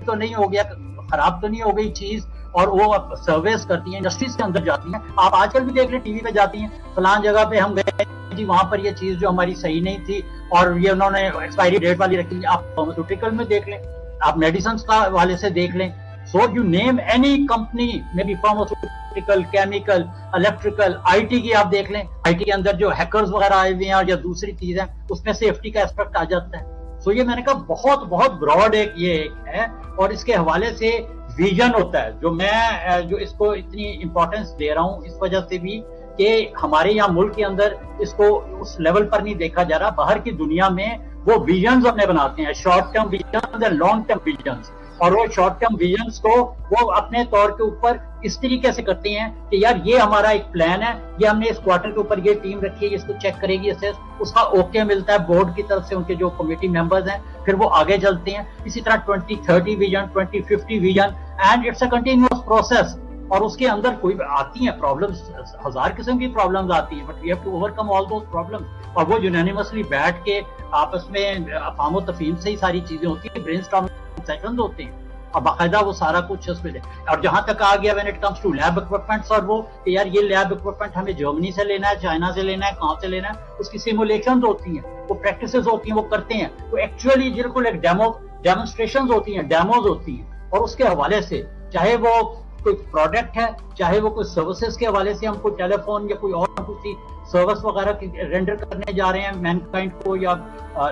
تو نہیں ہو گیا, خراب تو نہیں ہو گئی چیز, اور وہ سروس کرتی ہیں, انڈسٹریز کے اندر جاتی ہیں. آپ آج کل بھی دیکھ لیں, ٹی وی پہ جاتی ہیں, فلان جگہ پہ ہم گئے جی, وہاں پر یہ چیز جو ہماری صحیح نہیں تھی اور یہ انہوں نے ایکسپائری ڈیٹ والی رکھی. آپ فارماسیوٹیکل میں دیکھ لیں, آپ میڈیسنس کا حوالے سے دیکھ لیں. So you name any company, maybe pharmaceutical, chemical, electrical, I T کی آپ دیکھ لیں, آئی ٹی کے اندر جو ہیکرز وغیرہ آئے ہوئے ہیں یا دوسری چیزیں, اس میں سیفٹی کا اسپیکٹ آ جاتا ہے. سو یہ میں نے کہا بہت بہت براڈ ایک یہ ایک ہے, اور اس کے حوالے سے ویژن ہوتا ہے جو میں جو اس کو اتنی امپورٹنس دے رہا ہوں اس وجہ سے بھی کہ ہمارے یہاں ملک کے اندر اس کو اس لیول پر نہیں دیکھا جا رہا. باہر کی دنیا میں وہ ویژنز اپنے بناتے ہیں, شارٹ ٹرم ویژنز اور لانگ ٹرم ویژنز, اور وہ شارٹ ٹرم ویژنز کو وہ اپنے طور کے اوپر اس طریقے سے کرتے ہیں کہ یار یہ ہمارا ایک پلان ہے, یہ ہم نے اس کوارٹر کے اوپر یہ ٹیم رکھی ہے, اس کو چیک کرے گی, اس کا اوکے ملتا ہے بورڈ کی طرف سے, ان کے جو کمیٹی ممبرز ہیں, پھر وہ آگے چلتے ہیں. اسی طرح 2030 vision, 2050 vision, and it's a continuous process. اور اس کے اندر کوئی آتی ہیں پرابلمس, ہزار قسم کی پرابلمز آتی ہیں, but we have to overcome all those problems. اور وہ یونینیمسلی بیٹھ کے آپس میں افہام و تفہیم سے ہی ساری چیزیں ہوتی ہیں, برین اسٹارمنگ سیشنز ہوتے ہیں, اور باقاعدہ وہ سارا کچھ اس میں دے. اور جہاں تک آ گیا when it comes to lab equipments, اور وہ کہ یار یہ لیب اکوپمنٹ ہمیں جرمنی سے لینا ہے, چائنا سے لینا ہے, کہاں سے لینا ہے, اس کی سیمولیشنز ہوتی ہیں, وہ پریکٹسز ہوتی ہیں, وہ کرتے ہیں, وہ ایکچولی بالکل ایک ڈیمونسٹریشنز ہوتی ہیں, ڈیموز ہوتی ہیں. اور اس کے حوالے سے چاہے وہ کوئی پروڈکٹ ہے, چاہے وہ کوئی سروسز کے حوالے سے ہم کوئی ٹیلی فون یا کوئی اور کسی سروس وغیرہ کی رینڈر کرنے جا رہے ہیں مین کائنڈ کو یا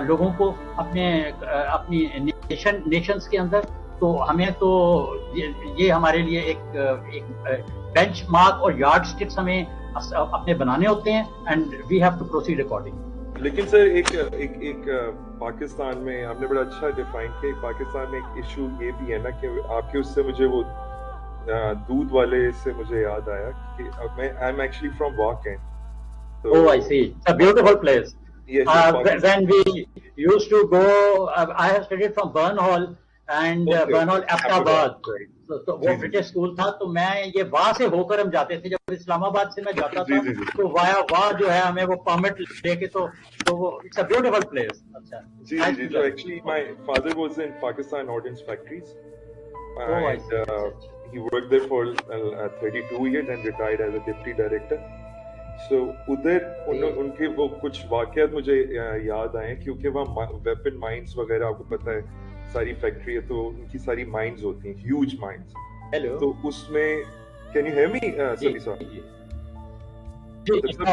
لوگوں کو اپنی نیشنز کے اندر, تو ہمیں تو یہ ہمارے لیے ایک بینچ مارک اور یارڈ سٹکس ہمیں اپنے بنانے ہوتے ہیں, and we have to proceed according. لیکن سر ایک پاکستان میں آپ نے بڑا اچھا ڈیفائن کیا, پاکستان میں ایک ایشو یہ بھی ہے نا کہ آپ کے اس سے مجھے وہ دودھ والے سے مجھے یاد آیا کہ میں I am actually from Wakanda. Oh, I see. It's a beautiful place. Yes, when we used to go, I have studied from Burnhall and Burnhall Ahmedabad. تو وہ برٹش اسکول تھا, تو میں یہ وہاں سے ہو کر ہم جاتے تھے, جب اسلام آباد سے میں جاتا تھا تو وایا جو ہے ہمیں وہ پرمٹ لے کے, تو وہ اٹس اے بیوٹیفل پلیس. اچھا جی جی, تو actually my father was in Pakistan ordnance factories and he worked there for 32 years and retired as a deputy director. So ادھر ان کے وہ کچھ واقعات مجھے یاد آئے, کیونکہ وہاں ویپن مائنس وغیرہ آپ کو پتہ ہے ساری فیکٹری ہے, تو ان کی ساری مائنز ہوتی ہیں, ہیوج مائنز. تو اس میں کین یو ہیئر می سبھی صاحب؟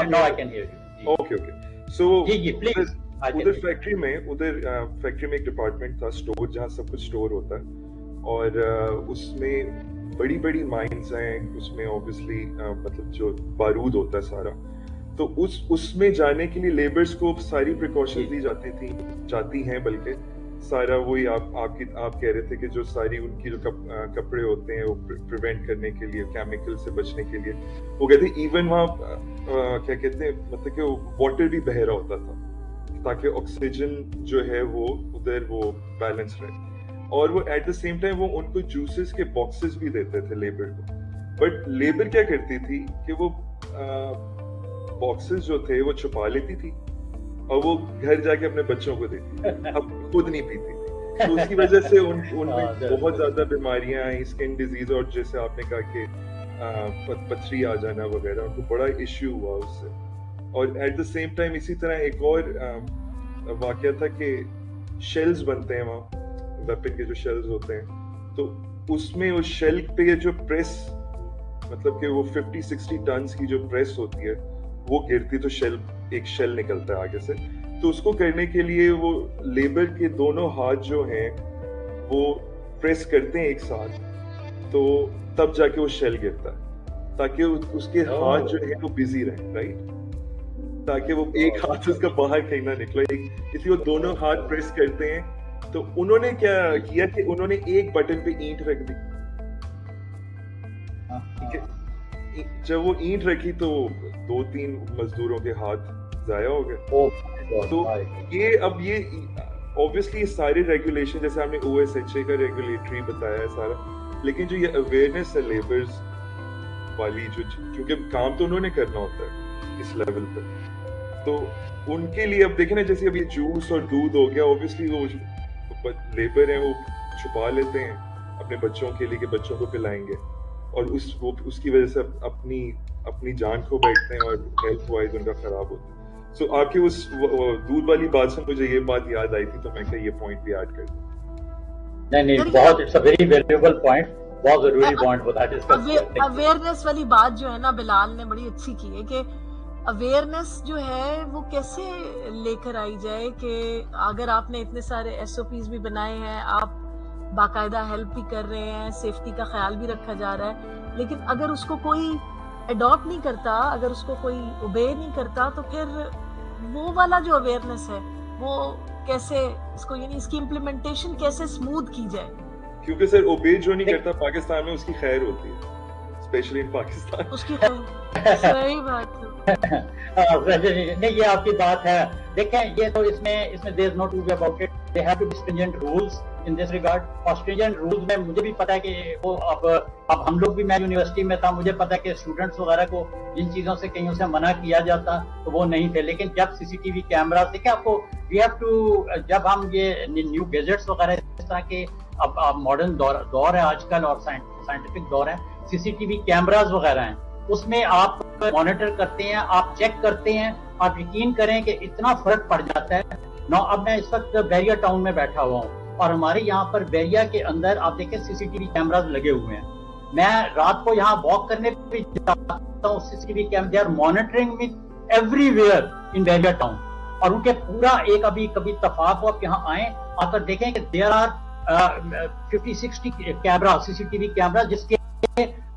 No, I can hear you. Okay. So please. ادھر فیکٹری میں ایک ڈپارٹمنٹ تھا, اسٹور, جہاں سب کچھ اسٹور ہوتا ہے, اور اس میں بڑی بڑی مائنز ہیں, اس میں اوبیسلی مطلب جو بارود ہوتا ہے سارا, تو اس میں جانے کے لیے لیبرز کو ساری پریکاشن دی جاتی ہیں, بلکہ سارا وہی آپ کہہ رہے تھے کہ جو ساری ان کی جو کپڑے ہوتے ہیں وہ پریونٹ کرنے کے لیے, کیمیکل سے بچنے کے لیے, وہ کہتے ہیں ایون وہاں کیا کہتے ہیں مطلب کہ واٹر بھی بہہ رہا ہوتا تھا تاکہ آکسیجن جو ہے وہ ادھر وہ بیلنس رہے. اور وہ ایٹ دا سیم ٹائم وہ ان کو جوسز کے باکسز بھی دیتے تھے لیبر کو, بٹ لیبر کیا کرتی تھی کہ وہ باکسز جو تھے وہ چھپا لیتی تھی اور وہ گھر جا کے اپنے بچوں کو دیتی, اب خود نہیں پیتی تھی. تو اس کی وجہ سے ان میں بہت زیادہ بیماریاں آئیں, اسکن ڈیزیز, اور جیسے آپ نے کہا کہ پتھری آ جانا وغیرہ, ان کو بڑا ایشو ہوا اس سے. اور ایٹ دا سیم ٹائم اسی طرح ایک اور واقعہ تھا کہ شیلز بنتے ہیں وہاں, ویپن کے جو شیلز ہوتے ہیں, تو اس میں اس شیل پہ جو پریس, مطلب کہ وہ 50-60 ٹنز کی جو پریس ہوتی ہے وہ گرتی, تو ایک شیل نکلتا ہے آگے سے. تو اس کو کرنے کے لیے وہ لیبر کے دونوں ہاتھ جو ہیں وہ پریس کرتے ہیں ایک ساتھ, تو تب جا کے وہ شیل گرتا ہے, تاکہ اس کے ہاتھ جو ہے وہ بزی رہیں, رائٹ, تاکہ وہ ایک ہاتھ اس کا باہر کہیں نہ نکلے, اس لیے وہ دونوں ہاتھ پریس کرتے ہیں. تو انہوں نے کیا کیا کہ انہوں نے ایک بٹن پہ اینٹ رکھ دی, جب وہ اینٹ رکھی تو 2-3 مزدوروں کے ہاتھ ضائع ہو گئے. تو یہ obviously سارے ریگولیشن, جیسے ہم نے OSHA کا ریگولیٹری بتایا ہے سارا, لیکن جو یہ اویئرنیس ہے لیبرز والی, جو کیونکہ کام تو انہوں نے کرنا ہوتا ہے اس لیول پر, تو ان کے لیے اب دیکھیں نا, جیسے اب یہ جوس اور دودھ ہو گیا, obviously وہ لیبر ہیں وہ چھپا لیتے ہیں اپنے بچوں کے لیے کہ بچوں کو پلائیں گے, اور اس کی وجہ سے اپنی جان کھو بیٹھتے ہیں اور ہیلتھ وائز ان کا خراب ہوتا ہے. سو آپ کی اس دودھ والی بات سے مجھے یہ بات یاد آئی تھی, تو میں کہ یہ پوائنٹ بھی ایڈ کر دوں. نہیں بہت it's a very valuable point, بہت ضروری پوائنٹ بتا ڈسکس. اویئرنیس والی بات جو ہے نا بلال نے بڑی اچھی کی ہے کہ اویئرنیس جو ہے وہ کیسے لے کر آئی جائے کہ اگر آپ نے اتنے سارے ایس او پیز بھی بنائے ہیں, آپ باقاعدہ ہیلپ بھی کر رہے ہیں, سیفٹی کا خیال بھی رکھا جا رہا ہے, لیکن اگر اس کو کوئی اڈاپٹ نہیں کرتا, اگر اس کو کوئی اوبے نہیں کرتا, تو پھر وہ والا جو اویئرنیس ہے وہ کیسے اس کو, یعنی اس کی امپلیمنٹیشن کیسے اسموتھ کی جائے. کیونکہ سر اوبے جو نہیں کرتا پاکستان میں اس کی خیر ہوتی ہے, اسپیشلی ان پاکستان. اس کی صحیح بات ہے. نہیں یہ آپ کی بات ہے. دیکھیں یہ تو اس میں there is no two way about it. They have to be stringent rules in this regard. اور stringent rules میں مجھے بھی پتا ہے کہ وہ اب ہم لوگ بھی, میں یونیورسٹی میں تھا, مجھے پتا ہے کہ اسٹوڈنٹس وغیرہ کو جن چیزوں سے کہیں سے منع کیا جاتا تو وہ نہیں تھے. لیکن جب سی سی ٹی وی کیمرا سے کیا آپ کو وی ہیو ٹو, جب ہم یہ نیو گیجٹس وغیرہ اس طرح کے اب ماڈرن دور ہے آج کل اور سائنٹیفک دور ہے, سی سی ٹی وی کیمراز وغیرہ ہیں, اس میں آپ مانیٹر کرتے ہیں, آپ چیک کرتے ہیں, آپ یقین کریں کہ اتنا فرق پڑ جاتا ہے. اب میں اس وقت بیریا ٹاؤن میں بیٹھا ہوا ہوں اور ہمارے یہاں پر بیریا کے اندر آپ دیکھیں سی سی ٹی وی کیمراز لگے ہوئے ہیں. میں رات کو یہاں واک کرنے پہ جاتا ہوں, سی سی ٹی وی کیمرے are monitoring me everywhere in Bahria town. اور ان کے پورا ایک ابھی کبھی اتفاق ہو آپ یہاں آئیں, آ کر دیکھیں کہ there are 50-60 camera, C C T V camera, جس کے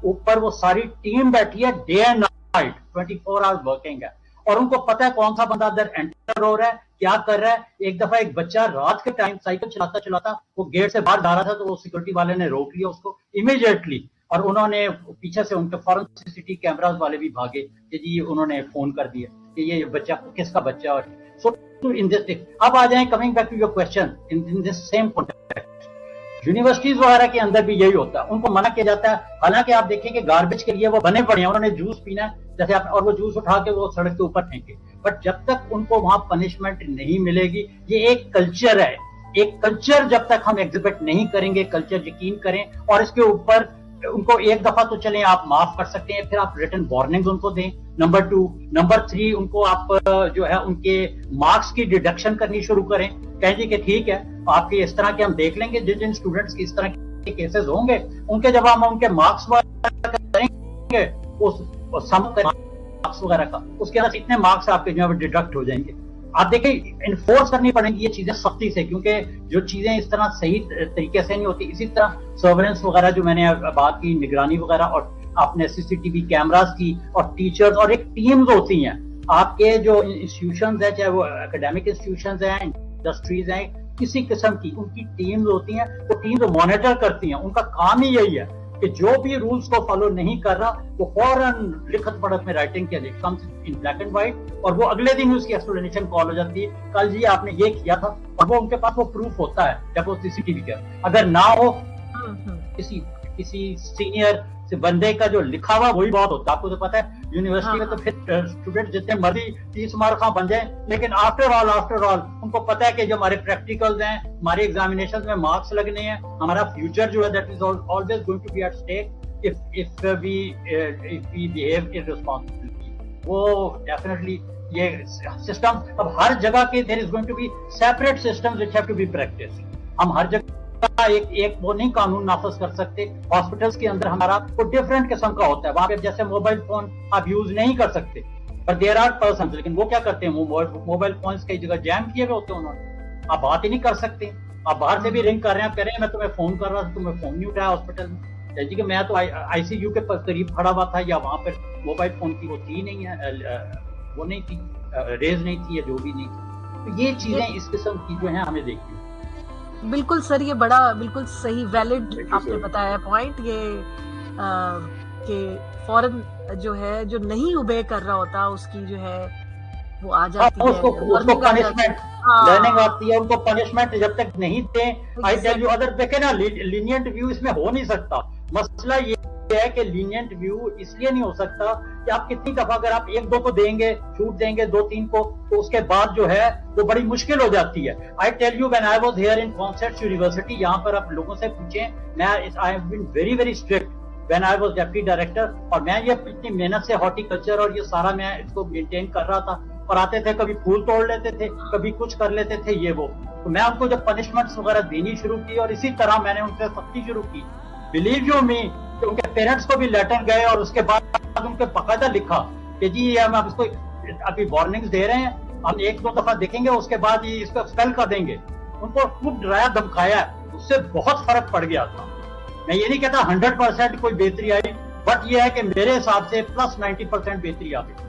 اوپر وہ ساری ٹیم بیٹھی ہے, day and night 24 hours working ہے. اور ان کو پتا ہے کون سا بندہ ادھر انٹر ہو رہا ہے, کیا کر رہا ہے. ایک دفعہ ایک بچہ رات کے ٹائم سائیکل چلاتا وہ گیٹ سے باہر جا رہا تھا, تو وہ سیکورٹی والے نے روک لیا اس کو امیڈیٹلی, اور انہوں نے پیچھے سے ان کے فوراً سی سی ٹی کیمراز والے بھی بھاگے کہ جی انہوں نے فون کر دیا کہ یہ بچہ کس کا بچہ. اور سو ان دس, اب آ جائیں coming back to your question in this same context, universities وغیرہ کے اندر بھی یہی ہوتا ہے, ان کو منع کیا جاتا ہے. حالانکہ آپ دیکھیں کہ گاربیج کے لیے وہ بنے پڑے ہیں, انہوں نے جوس پینا ہے جیسے آپ, اور وہ جوس اٹھا کے وہ سڑک کے اوپر پھینکے, بٹ جب تک ان کو وہاں پنشمنٹ نہیں ملے گی, یہ ایک کلچر ہے, ایک کلچر جب تک ہم ایگزیبٹ نہیں کریں گے, کلچر یقین کریں, اور اس کے اوپر ان کو ایک دفعہ تو چلیں آپ معاف کر سکتے ہیں, پھر آپ ریٹن وارننگ ان کو دیں. نمبر 2, نمبر 3 ان کو آپ جو ہے ان کے مارکس کی ڈیڈکشن کرنی شروع کریں, کہیں جی کہ ٹھیک ہے آپ کے اس طرح کے ہم دیکھ لیں گے, جن اسٹوڈنٹس کی اس طرح کے کیسز ہوں گے ان کے جب ہم ان کے مارکس کریں گے مارکس وغیرہ کا, اس کے بعد اتنے مارکس آپ کے جو ہے ڈیڈکٹ ہو جائیں گے. آپ دیکھیں انفورس کرنی پڑیں گی یہ چیزیں سختی سے, کیونکہ جو چیزیں اس طرح صحیح طریقے سے نہیں ہوتی. اسی طرح سرویلنس وغیرہ جو میں نے بات کی, نگرانی وغیرہ, اور اپنے سی سی ٹی وی کیمراز کی, اور ٹیچرز, اور ایک ٹیمز ہوتی ہیں آپ کے جو انسٹیٹیوشنز ہیں, چاہے وہ اکیڈیمک انسٹیٹیوشنز ہیں, انڈسٹریز ہیں, کسی قسم کی ان کی ٹیمز ہوتی ہیں, وہ ٹیمز مانیٹر کرتی ہیں. ان کا کام ہی یہی ہے کہ جو بھی رولز کو فالو نہیں کر رہا وہ فوراً لکھت پڑھت میں رائٹنگ کے لیے comes in black and white, اور وہ اگلے دن اس کی ایکسپلینیشن کال ہو جاتی ہے, کل جی آپ نے یہ کیا تھا, اور وہ ان کے پاس وہ پروف ہوتا ہے جب وہ سی سی ٹی وی کا. اگر نہ ہو کسی سینئر سے بندے کا جو لکھا ہوا وہی بہت ہوتا ہے. آپ کو تو پتا ہے یونیورسٹی میں تو پھر اسٹوڈنٹ جتنے مرضی 30 مارک بن جائیں, لیکن آفٹر آل ان کو پتا ہے کہ جو ہمارے پریکٹیکلز ہیں, ہمارے ایگزامینیشن میں مارکس لگنے ہیں, ہمارا فیوچر جو ہے that is always going to be at stake if we behave irresponsibly. وہ ڈیفینیٹلی یہ سسٹم اب ہر جگہ کے there is going to be separate systems which have to be practiced. ہم ہر جگہ ایک وہ نہیں قانون نافذ کر سکتے. ہاسپٹلس کے اندر ہمارا وہ ڈفرینٹ قسم کا ہوتا ہے, وہاں پہ جیسے موبائل فون آپ یوز نہیں کر سکتے, پر دیر آر پرسنز, لیکن وہ کیا کرتے ہیں, وہ موبائل فونس کئی جگہ جیم کیے ہوئے ہوتے ہیں انہوں نے, آپ بات ہی نہیں کر سکتے. آپ باہر سے بھی رنگ کر رہے ہیں, آپ کہہ رہے ہیں میں تمہیں فون کر رہا تھا, تمہیں فون نہیں اٹھایا ہاسپٹل میں, جی کہ میں تو آئی سی یو کے قریب کھڑا ہوا تھا, یا وہاں پر موبائل فون کی وہ تھی نہیں ہے, وہ نہیں تھی, ریز نہیں تھی, یا جو بھی نہیں تھی. تو یہ چیزیں اس قسم کی جو ہیں ہمیں دیکھنی. بالکل سر, یہ بڑا بالکل صحیح ویلڈ آپ نے بتایا پوائنٹ, یہ کہ فوراً جو ہے جو نہیں اوبے کر رہا ہوتا اس کی جو ہے وہ آ جاتی ہے, اس کو پنشمنٹ لرننگ آتی ہے, ان کو پنشمنٹ جب تک نہیں دیں. آئی ٹیل یو, اگر دیکھیں نا لینینٹ ویو اس میں ہو نہیں سکتا. مسئلہ یہ ہے کہ لینینٹ ویو اس لیے نہیں ہو سکتا کہ آپ کتنی دفعہ اگر آپ 1-2 کو دیں گے, چھوٹ دیں گے 2-3 کو, تو اس کے بعد جو ہے وہ بڑی مشکل ہو جاتی ہے. I tell you when I was here in COMSATS university, یہاں پر آپ لوگوں سے پوچھیں, میں I have been very strict when I was deputy director, اور میں یہ اتنی محنت سے ہارٹیکلچر اور یہ سارا میں اس کو مینٹین کر رہا تھا, اور آتے تھے کبھی پھول توڑ لیتے تھے, کبھی کچھ کر لیتے تھے یہ وہ, تو میں ان کو جب پنشمنٹس وغیرہ دینی شروع کی اور اسی طرح میں نے ان سے سختی شروع کی. بلیو یو می کہ ان کے پیرنٹس کو بھی لیٹر گئے اور اس کے بعد ان کے باقاعدہ لکھا کہ جی ہم اس کو ابھی وارننگز دے رہے ہیں, ہم ایک دو دفعہ دیکھیں گے اس کے بعد یہ اس کو ایکسپیل کر دیں گے. ان کو خوب ڈرایا دھمکایا, اس سے بہت فرق پڑ گیا تھا. میں یہ نہیں کہتا 100% کوئی بہتری آئی, بٹ یہ ہے کہ میرے حساب سے پلس 90% بہتری آ گئی.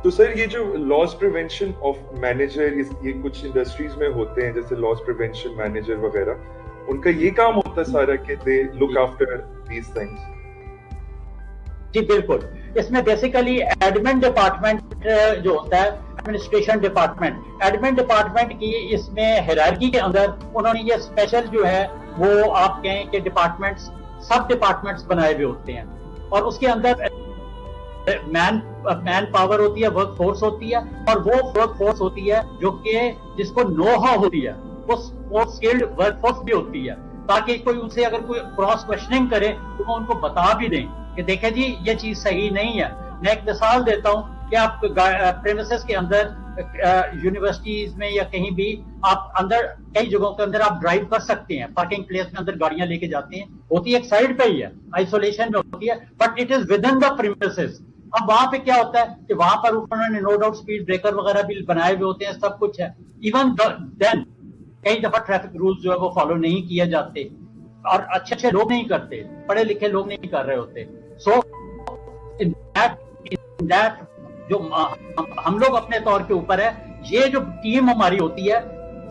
تو سر یہ جو لاس پریونشن آف مینیجر یہ کچھ انڈسٹریز میں ہوتے ہیں جیسے لاس پریونشن مینیجر وغیرہ, ان کا یہ کام ہوتا ہے سارا کہ دے لک آفٹر دیز تھنگز؟ جی بالکل, اس میں بیسیکلی ایڈمن ڈپارٹمنٹ جو ہوتا ہے, ایڈمنسٹریشن ڈپارٹمنٹ, ایڈمن ڈپارٹمنٹ کی اس میں ہیرارکی کے اندر انہوں نے یہ اسپیشل جو ہے وہ آپ کہیں کہ ڈپارٹمنٹس, سب ڈپارٹمنٹس بنائے ہوئے ہوتے ہیں, اور اس کے اندر مین پاور ہوتی ہے, ورک فورس ہوتی ہے, اور وہ ورک فورس ہوتی ہے جو کہ جس کو نو ہاؤ ہوتی ہے, وہ اسکلڈ ورک فورس بھی ہوتی ہے, تاکہ کوئی ان سے اگر کوئی کراس کوشچننگ کرے تو وہ ان کو بتا بھی دیں کہ دیکھیں جی یہ چیز صحیح نہیں ہے. میں ایک مثال دیتا ہوں کہ آپ پریمیسز کے اندر یونیورسٹیز میں یا کہیں بھی آپ اندر کئی جگہوں کے اندر آپ ڈرائیو کر سکتے ہیں, پارکنگ پلیس میں اندر گاڑیاں لے کے جاتے ہیں, ہوتی ہے ایک سائڈ پہ ہی ہے, آئسولیشن میں ہوتی ہے, but it is with in the premises. اب وہاں پہ کیا ہوتا ہے کہ وہاں پر انہوں نے نو ڈاؤٹ اسپیڈ بریکر وغیرہ بھی بنائے ہوئے ہوتے ہیں, سب کچھ ہے. ایون دین کئی دفعہ ٹریفک رولز جو ہے وہ فالو نہیں کیے جاتے, اور اچھے اچھے لوگ نہیں کرتے, پڑھے لکھے لوگ نہیں کر رہے ہوتے. سو ان دیٹ جو ہم لوگ اپنے طور کے اوپر ہے, یہ جو ٹیم ہماری ہوتی ہے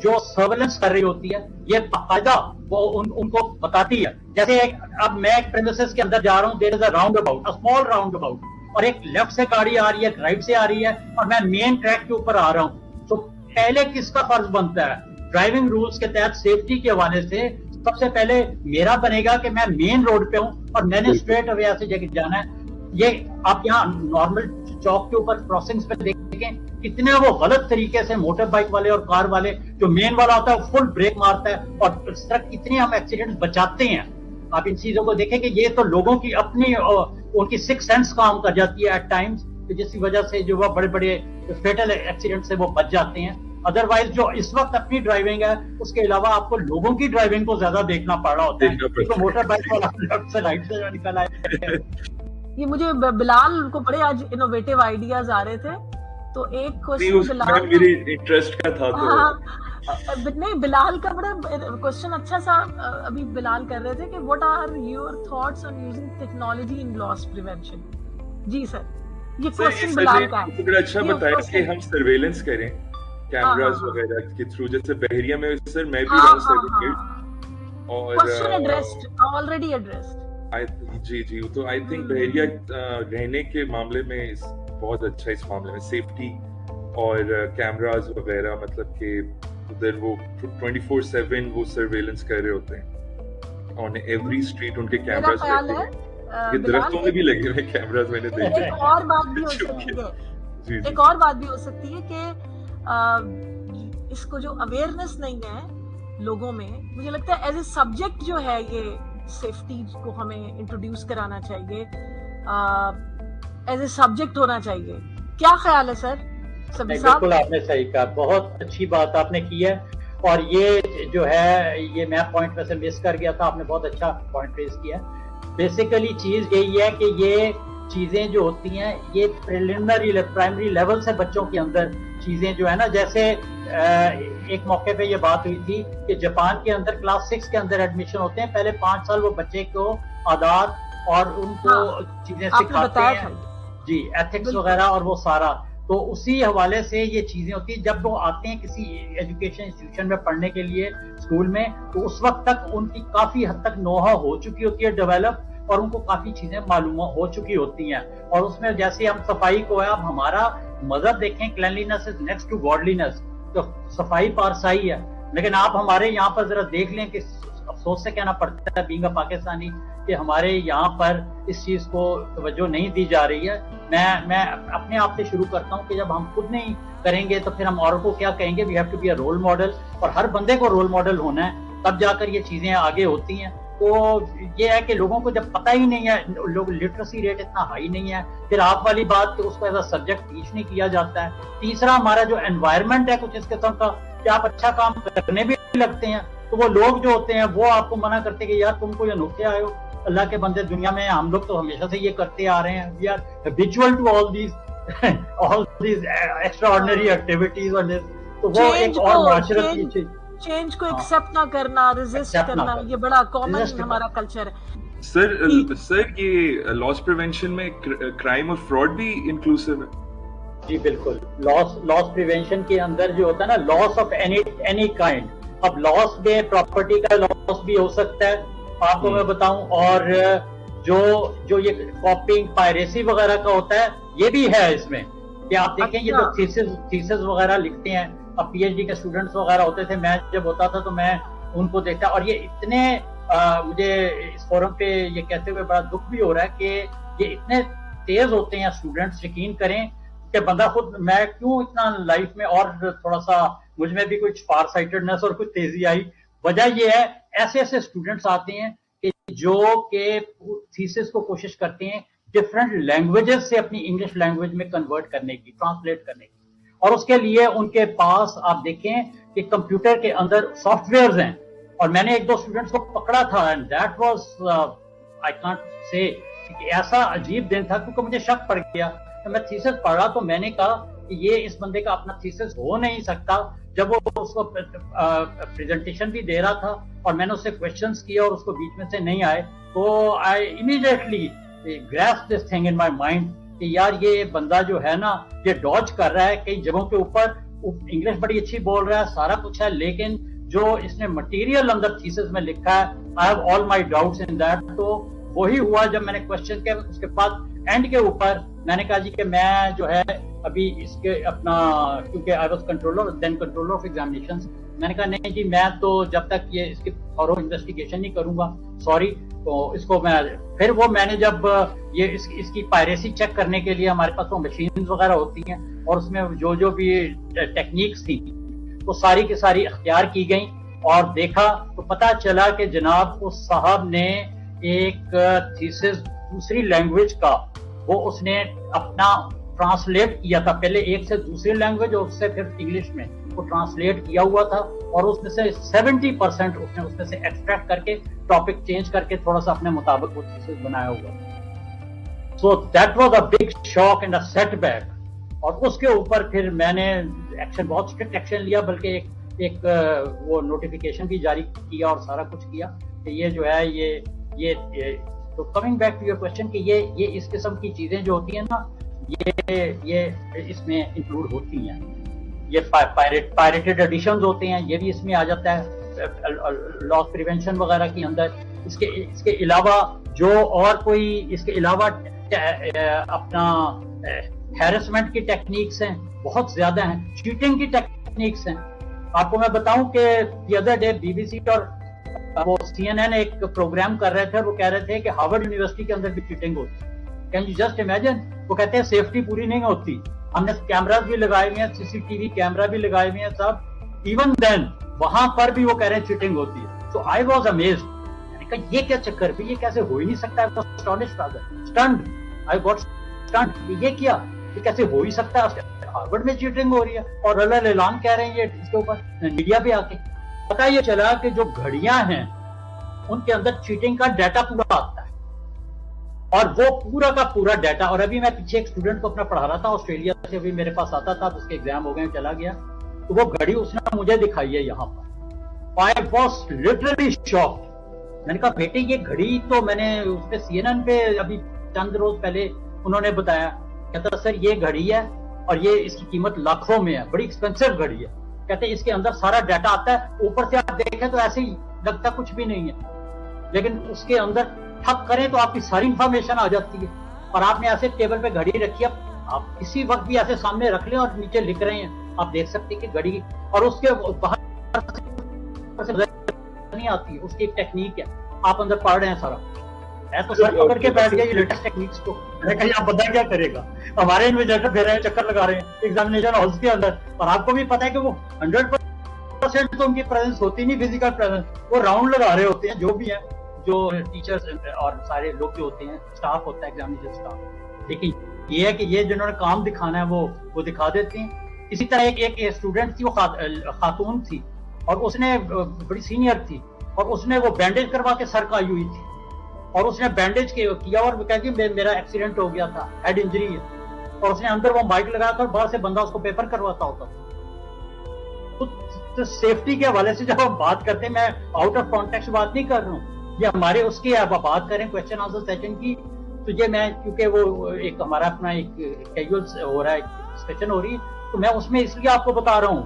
جو سرویلنس کر رہی ہوتی ہے, یہ باقاعدہ وہ ان کو بتاتی ہے. جیسے اب میں ایک پریمیسز کے اندر جا رہا ہوں, there is a roundabout, small roundabout, اور ایک لیفٹ سے گاڑی آ رہی ہے, ایک رائٹ سے آ رہی ہے, اور میں مین ٹریک کے اوپر آ رہا ہوں. تو پہلے کس کا فرض بنتا ہے ڈرائیونگ رولز کے تحت سیفٹی کے حوالے سے؟ سب سے پہلے میرا بنے گا کہ میں مین روڈ پہ ہوں اور میں نے اسٹریٹ اوے سے جگہ جانا ہے. یہ آپ یہاں نارمل چوک کے اوپر کراسنگز پہ دیکھیں کتنے وہ غلط طریقے سے موٹر بائک والے اور کار والے, جو مین والا ہوتا ہے فل بریک مارتا ہے, اور اس طرح کتنے ہم ایکسیڈنٹ بچاتے ہیں. آپ ان چیزوں کو دیکھیں کہ یہ تو لوگوں کی اپنی ان کی سکس سینس کام کر جاتی ہے ایٹ ٹائمز, جس کی وجہ سے جو وہ بڑے بڑے فیٹل ایکسیڈنٹ سے وہ بچ جاتے ہیں. ادروائز جو اس وقت اپنی ڈرائیونگ ہے, اس کے علاوہ آپ کو لوگوں کی ڈرائیونگ کو زیادہ دیکھنا پڑ رہا ہوتا ہے, تو موٹر بائک والا لیفٹ سے رائٹ سے نکل آئے. یہ مجھے بلال کو بڑے آج انوویٹو آئیڈیاز آ رہے تھے, تو ایک کوشچن بلال میری انٹرسٹ کا تھا, تو نہیں بلال کا بڑا کوشچن اچھا سا ابھی بلال کر رہے تھے کہ what are your thoughts on using technology in loss prevention. جی سر, یہ کوشچن بلال کا ہے. بڑا اچھا بتایا کہ ہم سرویلنس کریں کیمراز وغیرہ کے تھرو, جیسے بحریہ میں سر میں بھی رہا ہوں سرٹیفکیٹ, اور کوشچن ایڈریسڈ, آلریڈی ایڈریسڈ. جی جی, تو آئی تھنک بحریہ رہنے کے معاملے میں بہت اچھا, اس معاملے میں سیفٹی اور کیمراز وغیرہ, مطلب کہ ادھر وہ 24/7 وہ سرویلنس کر رہے ہوتے ہیں آن ایوری اسٹریٹ, ان کے کیمراز رہتے ہیں. یہ درختوں میں بھی لگے ہوئے کیمراز میں نے دیکھے. ایک اور بات بھی ہو سکتی ہے, ایک اور بات بھی ہو سکتی ہے کہ اس کو جو اویئرنیس نہیں ہے لوگوں میں, مجھے لگتا ہے ایز اے سبجیکٹ جو ہے یہ سیفٹی کو ہمیں انٹروڈیوس کرانا چاہیے, ایز اے سبجیکٹ ہونا چاہیے. کیا خیال ہے سر سبھی صاحب؟ بالکل آپ نے صحیح کہا, بہت اچھی بات آپ نے کی ہے, اور یہ جو ہے یہ میں پوائنٹ ویسے مس کر گیا تھا, آپ نے بہت اچھا پوائنٹ ریز کیا. بیسیکلی چیز یہی ہے کہ یہ چیزیں جو ہوتی ہیں یہ پریلیمنری پرائمری لیول سے بچوں کے اندر چیزیں جو ہے نا, جیسے ایک موقع پہ یہ بات ہوئی تھی کہ جاپان کے اندر کلاس 6 کے اندر ایڈمیشن ہوتے ہیں, پہلے 5 سال وہ بچے کو عادات اور ان کو چیزیں سکھاتے ہیں, جی ایتھکس وغیرہ اور وہ سارا. تو اسی حوالے سے یہ چیزیں ہوتی ہیں جب وہ آتے ہیں کسی ایجوکیشن انسٹیٹیوشن میں پڑھنے کے لیے اسکول میں, تو اس وقت تک ان کی کافی حد تک نو ہاؤ ہو چکی ہوتی ہے ڈیولپ, اور ان کو کافی چیزیں معلوم ہو چکی ہوتی ہیں. اور اس میں جیسے ہم صفائی کو ہے, اب ہمارا مذہب دیکھیں کلینلینس از نیکسٹ ٹو گاڈلینس, تو صفائی پارسائی ہے, لیکن آپ ہمارے یہاں پر ذرا دیکھ لیں کہ افسوس سے کہنا پڑتا ہے بینگ اے پاکستانی کہ ہمارے یہاں پر اس چیز کو توجہ نہیں دی جا رہی ہے. میں اپنے آپ سے شروع کرتا ہوں کہ جب ہم خود نہیں کریں گے تو پھر ہم اوروں کو کیا کہیں گے. We have to be a role model, اور ہر بندے کو رول ماڈل ہونا ہے تب جا کر یہ چیزیں آگے ہوتی ہیں. تو یہ ہے کہ لوگوں کو جب پتہ ہی نہیں ہے, لوگ لٹریسی ریٹ اتنا ہائی نہیں ہے, پھر آپ والی بات کہ اس کو ایز اے سبجیکٹ ٹیچ نہیں کیا جاتا ہے. تیسرا ہمارا جو انوائرمنٹ ہے کچھ اس قسم کا کہ آپ اچھا کام کرنے بھی لگتے ہیں تو وہ لوگ جو ہوتے ہیں وہ آپ کو منع کرتے ہیں کہ یار تم کو یہ انوکھے آئے ہو, اللہ کے بندے دنیا میں ہم لوگ تو ہمیشہ سے یہ کرتے آ رہے ہیں, we are habitual to all these extraordinary activities. اور وہ ایک اور معاشرت کی چیز, چینج کو ایکسپٹ نہ کرنا, ریزسٹ کرنا, یہ بڑا کامن ہمارا کلچر ہے. سر یہ لاس پریونشن میں کرائم اور فراڈ بھی انکلوسیو ہے؟ جی بالکل. لاس پریونشن کے اندر جو ہوتا ہے نا, لاس آف اینی کائنڈ. اب لاس میں پراپرٹی کا لاس بھی ہو سکتا ہے آپ کو میں بتاؤں, اور جو یہ کاپنگ پائریسی وغیرہ کا ہوتا ہے یہ بھی ہے اس میں. کہ آپ دیکھیں یہ جو تھیسز وغیرہ لکھتے ہیں, اب پی ایچ ڈی کے اسٹوڈنٹس وغیرہ ہوتے تھے, میں جب ہوتا تھا تو میں ان کو دیکھتا, اور یہ اتنے مجھے اس فورم پہ یہ کہتے ہوئے بڑا دکھ بھی ہو رہا ہے کہ یہ اتنے تیز ہوتے ہیں اسٹوڈنٹس, یقین کریں کہ بندہ خود, میں کیوں اتنا لائف میں اور تھوڑا سا مجھ میں بھی کچھ فار سائٹڈنس اور کچھ تیزی آئی, وجہ یہ ہے ایسے اسٹوڈنٹس آتے ہیں کہ جو کہ تھیسس کو کوشش کرتے ہیں ڈفرینٹ لینگویجز سے اپنی انگلش لینگویج میں کنورٹ کرنے کی, ٹرانسلیٹ کرنے کی, اور اس کے لیے ان کے پاس آپ دیکھیں کہ کمپیوٹر کے اندر سافٹ ویئرز ہیں. اور میں نے ایک دو اسٹوڈنٹس کو پکڑا تھا, and that was I can't say, ایسا عجیب دن تھا کیونکہ مجھے شک پڑ گیا. میں تھیسس پڑھ رہا تو میں نے کہا کہ یہ اس بندے کا اپنا تھیسس ہو نہیں سکتا. جب وہ اس کو پریزنٹیشن بھی دے رہا تھا اور میں نے اس سے کوشچنس کیا اور اس کو بیچ میں سے نہیں آئے, تو I immediately grasp this thing in my mind کہ یار یہ بندہ جو ہے نا یہ ڈاج کر رہا ہے کئی جگہوں کے اوپر, انگلش بڑی اچھی بول رہا ہے, سارا کچھ ہے, لیکن جو اس نے مٹیریل اندر تھیسس میں لکھا ہے, I have all my doubts in that. تو وہی ہوا جب میں نے کوشچن کیا, اس کے بعد اینڈ کے اوپر میں نے کہا جی کہ میں جو ہے ابھی اس کے اپنا, کیونکہ I was controller then controller of examinations, میں نے کہا نہیں جی میں تو جب تک یہ اس کی تھورو انویسٹیگیشن نہیں کروں گا, سوری. تو اس کو پھر وہ میں نے جب یہ اس کی پائریسی چیک کرنے کے لیے ہمارے پاس وہ مشینز وغیرہ ہوتی ہیں, اور اس میں جو بھی ٹیکنیکس تھی وہ ساری کی ساری اختیار کی گئیں, اور دیکھا تو پتہ چلا کہ جناب اس صاحب نے ایک تھیسس دوسری لینگویج کا وہ اس نے اپنا ٹرانسلیٹ کیا تھا, پہلے ایک سے دوسری لینگویج اور اس سے پھر انگلش میں وہ ٹرانسلیٹ کیا ہوا تھا, اور اس میں سے 70% اس میں سے ایکسٹریکٹ کر کے ٹاپک چینج کر کے تھوڑا سا اپنے مطابق وہ تھیسس بنایا ہوا. So that was a big shock and a setback. اور اس کے اوپر پھر میں نے ایکشن, بہت اسٹرکٹ ایکشن لیا, بلکہ ایک وہ نوٹیفیکیشن بھی جاری کیا اور سارا کچھ کیا کہ یہ جو ہے یہ تو coming back to your question کہ یہ اس قسم کی چیزیں جو ہوتی ہیں نا یہ اس میں انکلوڈ ہوتی ہیں. یہ پائریٹڈ ایڈیشنز ہوتے ہیں, یہ بھی اس میں آ جاتا ہے لاس پریونشن وغیرہ کے اندر. اس کے علاوہ جو اور کوئی اس کے علاوہ اپنا ہیرسمنٹ کی ٹیکنیکس ہیں, بہت زیادہ ہیں, چیٹنگ کی ٹیکنیکس ہیں. آپ کو میں بتاؤں کہ the other day B B C اور وہ سی این این ایک پروگرام کر رہے تھے, وہ کہہ رہے تھے کہ ہارورڈ یونیورسٹی کے اندر بھی چیٹنگ ہوتی ہے. کین یو جسٹ امیجن, وہ کہتے ہیں سیفٹی پوری نہیں ہوتی, ہم نے کیمراز بھی لگائے ہوئے ہیں, سی سی ٹی وی کیمرا بھی لگائے ہوئے ہیں سب, ایون دین وہاں پر بھی وہ کہہ رہے ہیں چیٹنگ ہوتی ہے. سو آئی واز امیزڈ, میں نے کہا یہ کیا چکر بھی, یہ کیسے ہو ہی نہیں سکتا. یہ کیا, یہ کیسے ہو ہی سکتا ہے, ہارورڈ میں چیٹنگ ہو رہی ہے اور اللہ اعلان کہہ رہے ہیں یہ اس کے اوپر میڈیا پہ آ کے. پتا یہ چلا کہ جو گھڑیاں ہیں ان کے اندر چیٹنگ کا ڈیٹا پورا آتا ہے, اور وہ پورا کا پورا ڈیٹا. اور ابھی میں پیچھے ایک اسٹوڈنٹ کو اپنا پڑھا رہا تھا آسٹریلیا سے, ابھی میرے پاس آتا تھا, اس کے ایگزام ہو گئے, چلا گیا, تو وہ گھڑی اس نے مجھے دکھائی ہے یہاں پر. I was literally shocked. میں نے کہا بیٹے یہ گھڑی تو میں نے اس پہ سی این این پہ ابھی چند روز پہلے انہوں نے بتایا, کہتا سر یہ گھڑی ہے اور یہ اس کی قیمت لاکھوں میں ہے, بڑی ایکسپینسو گھڑی ہے. کہتے اس کے اندر سارا ڈیٹا آتا ہے, اوپر سے آپ دیکھیں تو ایسے ہی لگتا کچھ بھی نہیں ہے, لیکن اس کے اندر ٹھپ کریں تو آپ کی ساری انفارمیشن آ جاتی ہے. اور آپ نے ایسے ٹیبل پہ گھڑی رکھی ہے, آپ کسی وقت بھی ایسے سامنے رکھ لیں اور نیچے لکھ رہے ہیں, آپ دیکھ سکتے ہیں کہ گھڑی, اور اس کے باہر نہیں آتی, اس کی ایک ٹیکنیک ہے, آپ اندر پڑھ رہے ہیں سارا. میں تو سر پکڑ کے بیٹھ گیا یہ لیٹسٹ ٹیکنیکس کو, میں نے کہا آپ بندہ کیا کرے گا. ہمارے انویجیٹر پھر رہے ہیں, چکر لگا رہے ہیں ایگزامینیشن ہالس کے اندر, اور آپ کو بھی پتا ہے کہ وہ 100% 50% تو ان کی پریزنس ہوتی نہیں فزیکل پریزنس, وہ راؤنڈ لگا رہے ہوتے ہیں جو بھی ہیں, جو ٹیچرز اور سارے لوگ جو ہوتے ہیں, اسٹاف ہوتا ہے ایگزامینیشن اسٹاف. لیکن یہ ہے کہ یہ جنہوں نے کام دکھانا ہے وہ دکھا دیتے ہیں. اسی طرح ایک اسٹوڈنٹ تھی, وہ خاتون تھی, اور اس نے بڑی سینئر تھی, اور اس نے وہ بینڈیج کروا کے سر کا آئی ہوئی تھی, اور اس نے بینڈیج کیا اور وہ کہتی میرا ایکسیڈنٹ ہو گیا تھا, ہیڈ انجری ہے, اور اس نے اندر وہ مائک لگایا تھا اور باہر سے بندہ اس کو پیپر کرواتا ہوتا تھا. تو سیفٹی کے حوالے سے جب ہم بات کرتے ہیں, میں آؤٹ آف کانٹیکسٹ بات نہیں کر رہا ہوں, یہ ہمارے اس کی آپ بات کریں کوشچن آنسر سیشن کی, تو یہ میں کیونکہ وہ ایک ہمارا اپنا ایک کیجول ہو رہا ہے, ڈسکشن ہو رہی ہے, تو میں اس میں اس لیے آپ کو بتا رہا ہوں,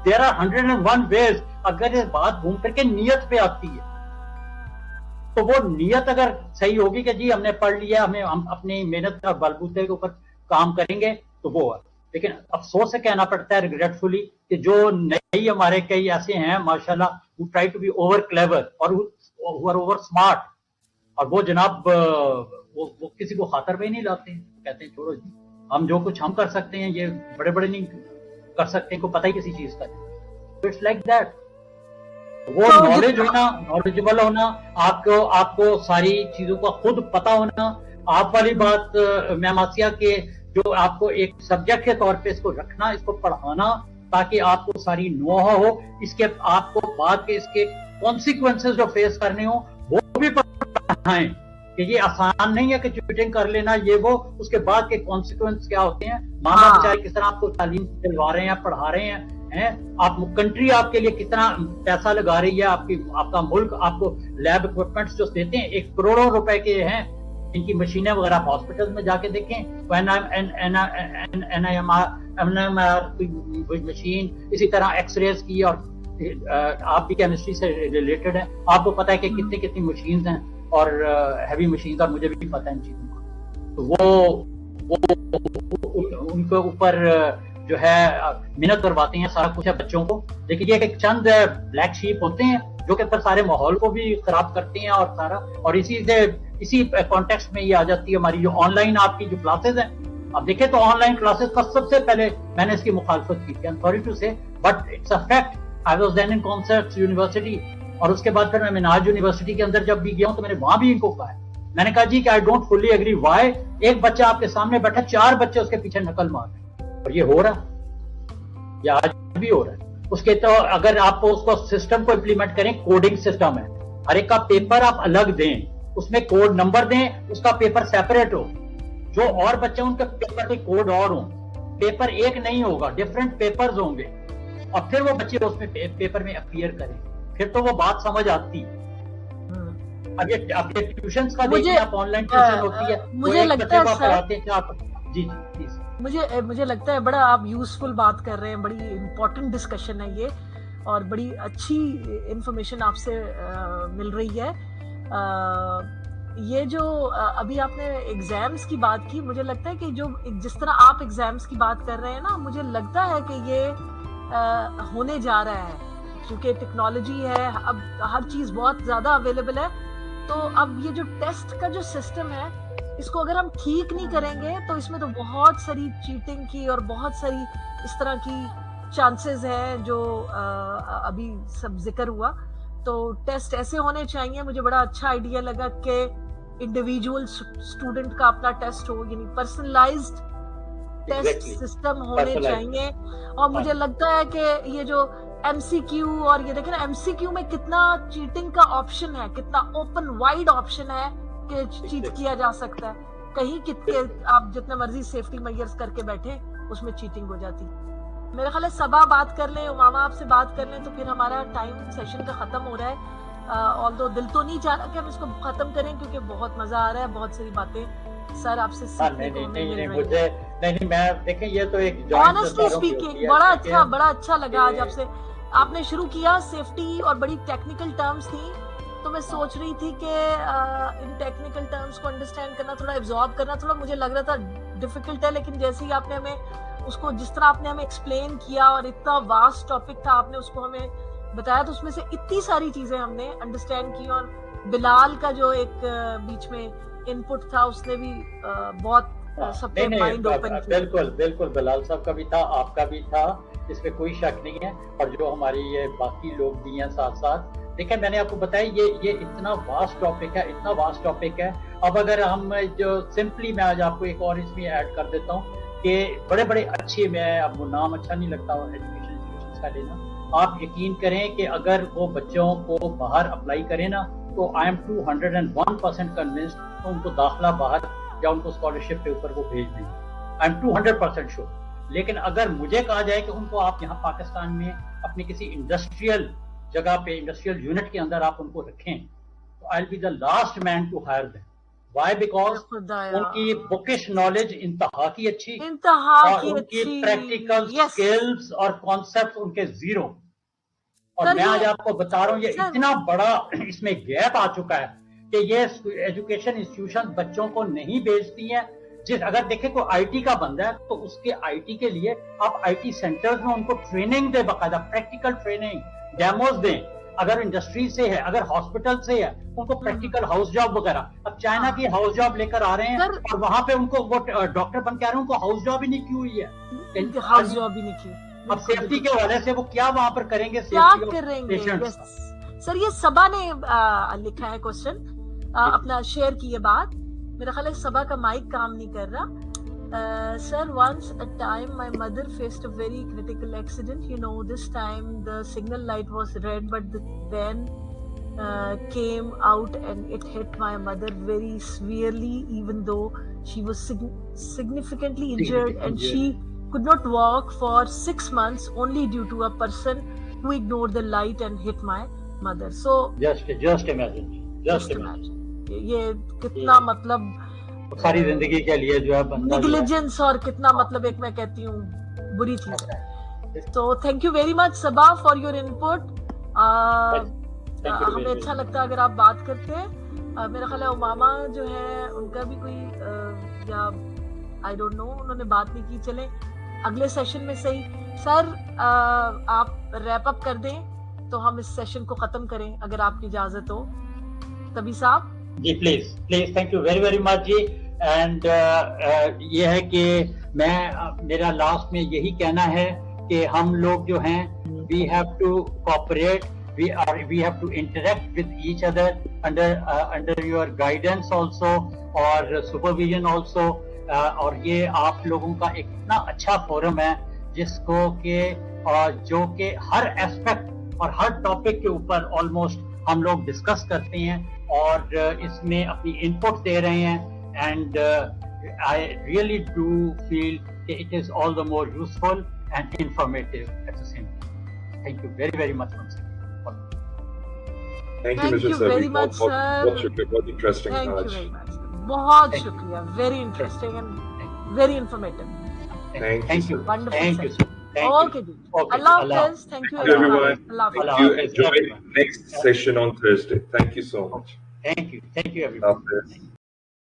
دیر آر 101 ویز. اگر یہ بات گھوم کر کے نیت پہ آتی ہے تو وہ نیت اگر صحیح ہوگی کہ جی ہم نے پڑھ لیا, ہم اپنی محنت کا بلبوتے کے اوپر کام کریں گے, تو وہ ہے. لیکن افسوس سے کہنا پڑتا ہے ریگریٹفلی کہ جو نئی ہمارے کئی ایسے ہیں ماشاءاللہ, who try to be over clever اور who are over smart, اور وہ جناب وہ کسی کو خاطر میں ہی نہیں لاتے ہیں, کہتے ہیں چھوڑو جی, ہم جو کچھ ہم کر سکتے ہیں یہ بڑے بڑے نہیں کر سکتے ہیں, کو پتہ ہی کسی چیز کا نہیں. It's like that. وہ نالج ہونا, نالجبل ہونا, آپ کو ساری چیزوں کا خود پتہ ہونا. آپ والی بات میم آسیہ کے جو آپ کو ایک سبجیکٹ کے طور پہ اس کو رکھنا, اس کو پڑھانا, تاکہ آپ کو ساری نوحہ ہو, اس کے آپ کو بعد کے اس کے کانسیکوینسز جو فیس کرنے ہوں وہ بھی پڑھائیں کہ یہ آسان نہیں ہے کہ چیٹنگ کر لینا یہ وہ, اس کے بعد کے کانسیکوینس کیا ہوتے ہیں, ماں باپ بیچارے کس طرح آپ کو تعلیم دلوا رہے ہیں, پڑھا رہے ہیں, آپ کنٹری آپ کے لیے کتنا پیسہ لگا رہی ہے, آپ کا ملک آپ کو لیب اکوپمنٹس جو دیتے ہیں 1 کروڑ روپے کے ہیں, ان کی مشینیں وغیرہ ہاسپٹل میں جا کے دیکھیں, مشین, اسی طرح ایکس ریز کی, اور آپ بھی کیمسٹری سے ریلیٹڈ ہیں, آپ کو پتا ہے کہ کتنی مشینز ہیں, اور ہیوی مشینز, اور مجھے بھی پتا ہے ان چیزوں کا. تو وہ ان کے اوپر جو ہے محنت کرواتے ہیں, سارا کچھ ہے بچوں کو, لیکن یہ کہ چند بلیک شیپ ہوتے ہیں جو کہ پھر سارے ماحول کو بھی خراب کرتے ہیں, اور سارا, اور اسی کانٹیکسٹ میں یہ آ جاتی ہے ہماری جو آن لائن آپ کی جو کلاسز ہیں. اب دیکھیں تو آن لائن کلاسز کا سب سے پہلے میں نے اس کی مخالفت کی تھی, sorry to say, but it's a fact. I was then in COMSATS university, اور اس کے بعد پھر میں منہاج یونیورسٹی کے اندر جب بھی گیا ہوں تو میں نے وہاں بھی ان کو کہا ہے, میں نے کہا جی کہ I don't fully agree why ایک بچہ آپ کے سامنے بیٹھا, 4 بچے اس کے پیچھے نقل مار رہے ہیں, اور یہ ہو رہا, یہ آج بھی ہو رہا ہے. اس کے تو اگر آپ اس کو سسٹم کو امپلیمنٹ کریں, کوڈنگ سسٹم ہے, ہر ایک کا پیپر آپ الگ دیں, اس میں کوڈ نمبر دیں, اس کا پیپر سیپریٹ ہو, جو اور بچے ان کے پیپر کے کوڈ اور ہوں, پیپر ایک نہیں ہوگا, ڈفرینٹ پیپرز ہوں گے, اور پھر وہ بچے اس میں پیپر میں اپیئر کریں, پھر تو وہ بات سمجھ آتی. اب یہ ٹیوشنز کا دیکھیں آپ, آن لائن ٹیوشن ہوتی ہے, مجھے لگتا ہے سر, جی پلیز, مجھے لگتا ہے بڑا آپ یوزفل بات کر رہے ہیں, بڑی امپورٹنٹ ڈسکشن ہے یہ, اور بڑی اچھی انفارمیشن آپ سے مل رہی ہے. یہ جو ابھی آپ نے ایگزامز کی بات کی, مجھے لگتا ہے کہ جو جس طرح آپ ایگزامز کی بات کر رہے ہیں نا, مجھے لگتا ہے کہ یہ ہونے جا رہا ہے, کیونکہ ٹیکنالوجی ہے, اب ہر چیز بہت زیادہ اویلیبل ہے, تو اب یہ جو ٹیسٹ کا جو سسٹم ہے اس کو اگر ہم ٹھیک نہیں کریں گے تو اس میں تو بہت ساری چیٹنگ کی اور بہت ساری اس طرح کی چانسز ہیں جو ابھی سب ذکر ہوا. تو ٹیسٹ ایسے ہونے چاہیے, مجھے بڑا اچھا آئیڈیا لگا کہ انڈیویجول اسٹوڈنٹ کا اپنا ٹیسٹ ہو, یعنی پرسنلائزڈ ٹیسٹ سسٹم ہونے چاہیے. اور مجھے لگتا ہے کہ یہ جو ایم سی کیو, اور یہ دیکھیں نا ایم سی کیو میں کتنا چیٹنگ کا آپشن ہے, کتنا اوپن وائڈ آپشن ہے کہ چیٹ کیا جا سکتا ہے, کہیں آپ جتنے مرضی سیفٹی میئرز کر کے بیٹھے اس میں چیٹنگ ہو جاتی. میرا خیال ہے صبا بات کر لیں, امامہ آپ سے بات کر لیں, تو پھر ہمارا ٹائم سیشن کا ختم ہو رہا ہے. although دل تو نہیں چاہ رہا کہ ہم اس کو ختم کریں, کیونکہ بہت مزہ آ رہا ہے, بہت ساری باتیں سر آپ سے سیکھنے کو مل رہی ہیں. نہیں, میں دیکھیں یہ تو ایک آنیسٹلی اسپیکنگ بڑا اچھا لگا آج آپ سے. آپ نے شروع کیا سیفٹی اور بڑی ٹیکنیکل ٹرمز تھیں, تو میں سوچ رہی تھی کہ ان ٹیکنیکل ٹرمز کو انڈرسٹینڈ کرنا, تھوڑا ایبزارب کرنا, تھوڑا مجھے لگ رہا تھا ڈیفیکلٹ ہے, لیکن جیسے ہی آپ نے ہمیں اس کو, جس طرح آپ نے ہمیں ایکسپلین کیا, اور اتنا واسٹ ٹاپک تھا, آپ نے اس کو ہمیں بتایا, تو اس میں سے اتنی ساری چیزیں ہم نے انڈرسٹینڈ کی. اور بلال کا جو ایک بیچ میں ان پٹ تھا, اس نے بھی بہت سب نہیں کے مائنڈ اوپن نہیں، کیا. بالکل بالکل، بلال صاحب کا بھی تھا، آپ کا بھی تھا، اس پہ کوئی شک نہیں ہے، اور جو ہماری یہ باقی لوگ بھی ہیں ساتھ ساتھ. دیکھیں میں نے آپ کو بتایا یہ اتنا واسٹ ٹاپک ہے، اتنا واسٹ ٹاپک ہے. اب اگر ہم جو سمپلی میں آج آپ کو ایک اور اس میں ایڈ کر دیتا ہوں کہ بڑے بڑے اچھے، میں اب وہ نام اچھا نہیں لگتا ایجوکیشن انسٹیٹیوشنز کا لینا، آپ یقین کریں کہ اگر وہ بچوں کو باہر اپلائی کریں نا تو آئی ایم 201% کنونسڈ ان کو داخلہ باہر یا ان کو اسکالرشپ کے اوپر وہ بھیج دیں گے. I am 200% sure. لیکن اگر مجھے کہا جائے کہ ان کو آپ یہاں پاکستان میں اپنی کسی انڈسٹریل جگہ پہ، انڈسٹریل یونٹ کے اندر آپ ان کو رکھیں تو I will be the last man to hire them. Why? Because ان کی بکش نالج انتہا کی اچھی، انتہا اور کی ان کی اچھی. پریکٹیکل یس سکلز اور کانسیپٹ ان کے زیرو. اور سر، میں آج یہ آپ کو بتا رہا ہوں یہ سر اتنا بڑا اس میں گیپ آ چکا ہے کہ یہ ایجوکیشن انسٹیٹیوشن بچوں کو نہیں بھیجتی ہیں. اگر دیکھیں کوئی آئی ٹی کا بندہ ہے تو اس کے آئی ٹی کے لیے آپ آئی ٹی سینٹرز میں ان کو ٹریننگ دیں، باقاعدہ پریکٹیکل ٹریننگ، ڈیموز دیں. اگر انڈسٹری سے ہے، اگر ہاسپٹل سے ہے، ان کو پریکٹیکل ہاؤس جاب وغیرہ. اب چائنا کی ہاؤس جاب لے کر آ رہے ہیں سر اور وہاں پہ ان کو وہ ڈاکٹر بن کے آ رہے ہیں، ان کو ہاؤس جاب ہی نہیں کی ہوئی ہے. ہاؤس جاب بھی نہیں کی. اب سیفٹی کے حوالے سے وہ کیا وہاں پر کریں گے؟ کیا سیفٹی کریں آف گے؟ پیشنٹس. یس سر، یہ صبا نے لکھا ہے کوشچن، اپنا شیئر کی یہ بات. میرا خیال ہے صبا کا مائک کام نہیں کر رہا. سر، once a time my mother faced a very critical accident. You know, this time the signal light was red, but the van came out and it hit my mother very severely, even though she was significantly injured, and she could not walk for 6 months only due to a person who ignored the light and hit my mother. So just imagine. یہ کتنا مطلب ساری زندگی کے لیے جو ہے بندہ نیگلیجنس، اور کتنا مطلب ایک میں کہتی ہوں بری چیز ہے. تو thank you very much Saba for your input. ہمیں اچھا لگتا ہے اگر آپ بات کرتے ہیں. میرا خیال ہے اماما جو ہے ان کا بھی کوئی یا آئی ڈونٹ نو، انہوں نے بات نہیں کی. چلیں اگلے سیشن میں صحیح. سر آپ ریپ اپ کر دیں تو ہم اس سیشن کو ختم کریں اگر آپ کی اجازت ہو. طبی صاحب جی please thank you very very much جی. اینڈ یہ ہے کہ میرا لاسٹ میں یہی کہنا ہے کہ ہم لوگ جو ہیں we have to cooperate, we have to interact with each other under your guidance also اور سپرویژن آلسو. اور یہ آپ لوگوں کا ایک اتنا اچھا فورم ہے جس کو کہ جو کہ ہر ایسپیکٹ اور ہر ٹاپک کے اوپر آلموسٹ ہم لوگ ڈسکس کرتے ہیں اور اس میں اپنی انپٹ دے رہے ہیں. And I really do feel کہ it is all the more useful and informative at the same time. Thank you very very much. Thank you very much sir. بہت شکریہ، بہت انٹرسٹنگ تھینک تھا یو آج. Very much. بہت شکریہ. Very interesting and very informative. Thank you. Wonderful you sir. Okay جی. اللہ حافظ. Thank you everyone. اللہ Thank حافظ. you. Enjoy next session on Thursday. Thank you so much. Thank you everyone. Hafiz.